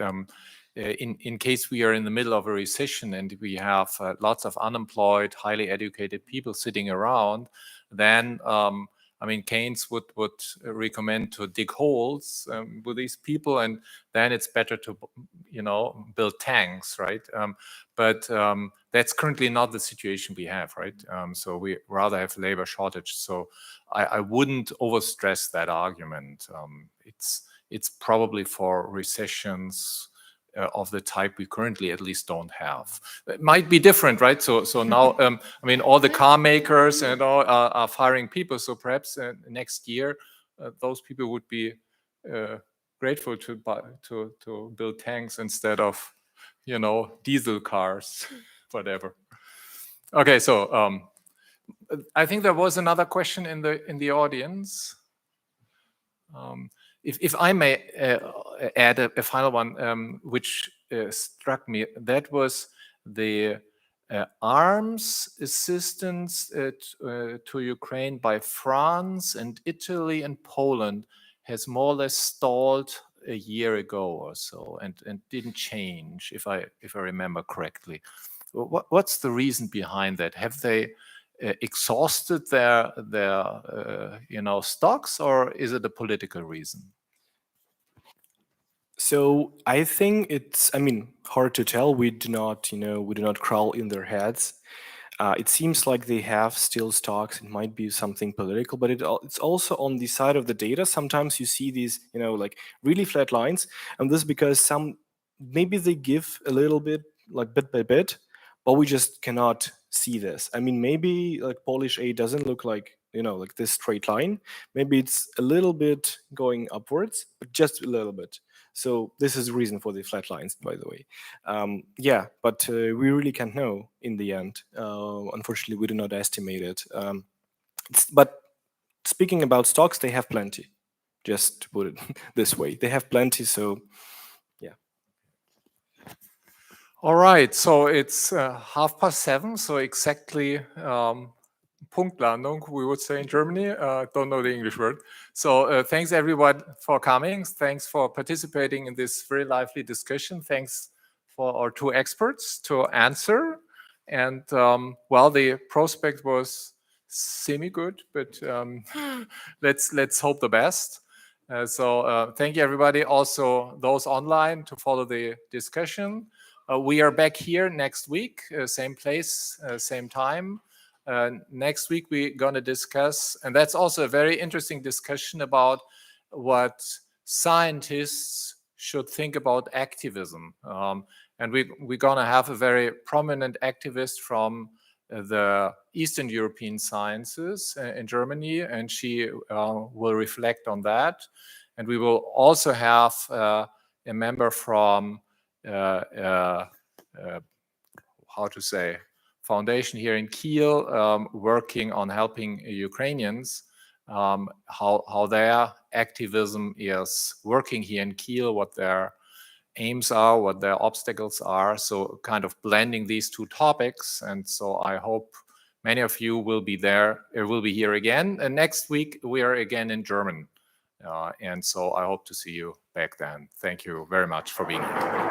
in case we are in the middle of a recession and we have lots of unemployed, highly educated people sitting around, then I mean, Keynes would recommend to dig holes with these people, and then it's better to, you know, build tanks, right? But that's currently not the situation we have, right? So we rather have labor shortage. So I wouldn't overstress that argument. It's probably for recessions of the type we currently at least don't have. It might be different, right? So now, I mean, all the car makers and all are firing people. So perhaps next year, those people would be grateful to build tanks instead of, you know, diesel cars, whatever. Okay, so I think there was another question in the audience. If I may add a final one, which struck me, that was the arms assistance to Ukraine by France and Italy and Poland has more or less stalled a year ago or so, and didn't change, if I remember correctly. What's the reason behind that? Have they exhausted their you know, stocks, or is it a political reason? So I think it's, I mean, hard to tell. We do not crawl in their heads. It seems like they have still stocks. It might be something political, but it's also on the side of the data. Sometimes you see these, you know, like really flat lines, and this is because maybe they give a little bit, like bit by bit, but we just cannot see this. I mean, maybe like Polish aid doesn't look like, you know, like this straight line. Maybe it's a little bit going upwards, but just a little bit. So this is the reason for the flat lines, by the way. Yeah, but we really can't know in the end. Unfortunately, we do not estimate it. But speaking about stocks, they have plenty. Just to put it this way, they have plenty. So yeah. All right, so it's 7:30, so exactly Punktlandung, we would say in Germany. Don't know the English word. So thanks everyone for coming. Thanks for participating in this very lively discussion. Thanks for our two experts to answer. And well, the prospect was semi-good, but let's hope the best. So thank you everybody, also those online, to follow the discussion. We are back here next week, same place, same time. Next week we're going to discuss, and that's also a very interesting discussion about what scientists should think about activism. And we're going to have a very prominent activist from the Eastern European sciences in Germany, and she will reflect on that. And we will also have a member from how to say, foundation here in Kiel, working on helping Ukrainians, how their activism is working here in Kiel, what their aims are, what their obstacles are. So kind of blending these two topics. And so I hope many of you will be there, will be here again. And next week we are again in German. And so I hope to see you back then. Thank you very much for being here.